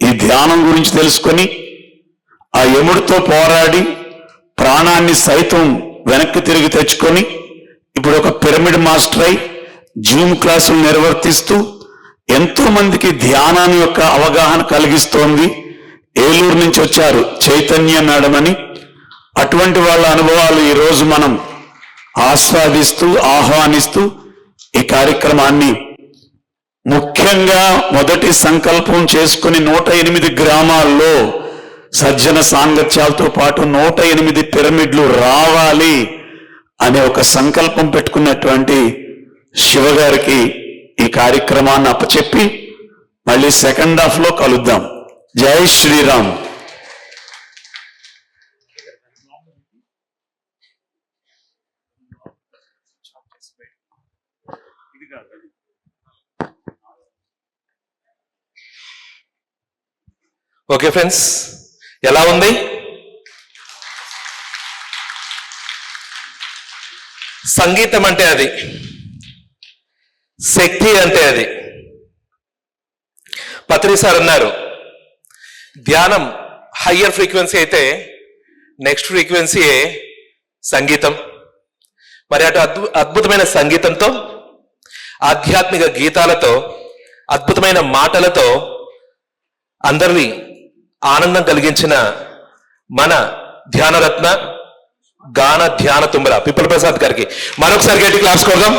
ఈ ధ్యానం గురించి తెలుసుకొని ఆ యముడితో పోరాడి ప్రాణాన్ని సైతం వెనక్కి తిరిగి తెచ్చుకొని ఇప్పుడు ఒక పిరమిడ్ మాస్టర్ అయి జూమ్ క్లాసులు నిర్వర్తిస్తూ ఎంతో మందికి ధ్యానాన్ని యొక్క అవగాహన కలిగిస్తోంది. ఏలూరు నుంచి వచ్చారు చైతన్య మేడం అని. అటువంటి వాళ్ళ అనుభవాలు ఈరోజు మనం ఆస్వాదిస్తూ ఆహ్వానిస్తూ ఈ కార్యక్రమాన్ని ముఖ్యంగా మొదటి సంకల్పం చేసుకుని 108 గ్రామాల్లో సజ్జన సాంగత్యాలతో పాటు 108 పిరమిడ్లు రావాలి అనే ఒక సంకల్పం పెట్టుకున్నటువంటి శివగారికి ఈ కార్యక్రమాన్ని అప్పచెప్పి మళ్ళీ సెకండ్ హాఫ్ లో కలుద్దాం. జై శ్రీరామ్. ఓకే ఫ్రెండ్స్, ఎలా ఉంది? సంగీతం అంటే అది, శక్తి అంటే అది. పత్రి సార్ అన్నారు ధ్యానం హయ్యర్ ఫ్రీక్వెన్సీ అయితే నెక్స్ట్ ఫ్రీక్వెన్సీయే సంగీతం. మరి అటు అద్భుతమైన సంగీతంతో, ఆధ్యాత్మిక గీతాలతో, అద్భుతమైన మాటలతో అందరినీ ఆనందం కలిగించిన మన ధ్యానరత్న గాన ధ్యాన తుంబర పిప్పల ప్రసాద్ గారికి మరొకసారి గట్టి క్లాప్స్ కొడదాం.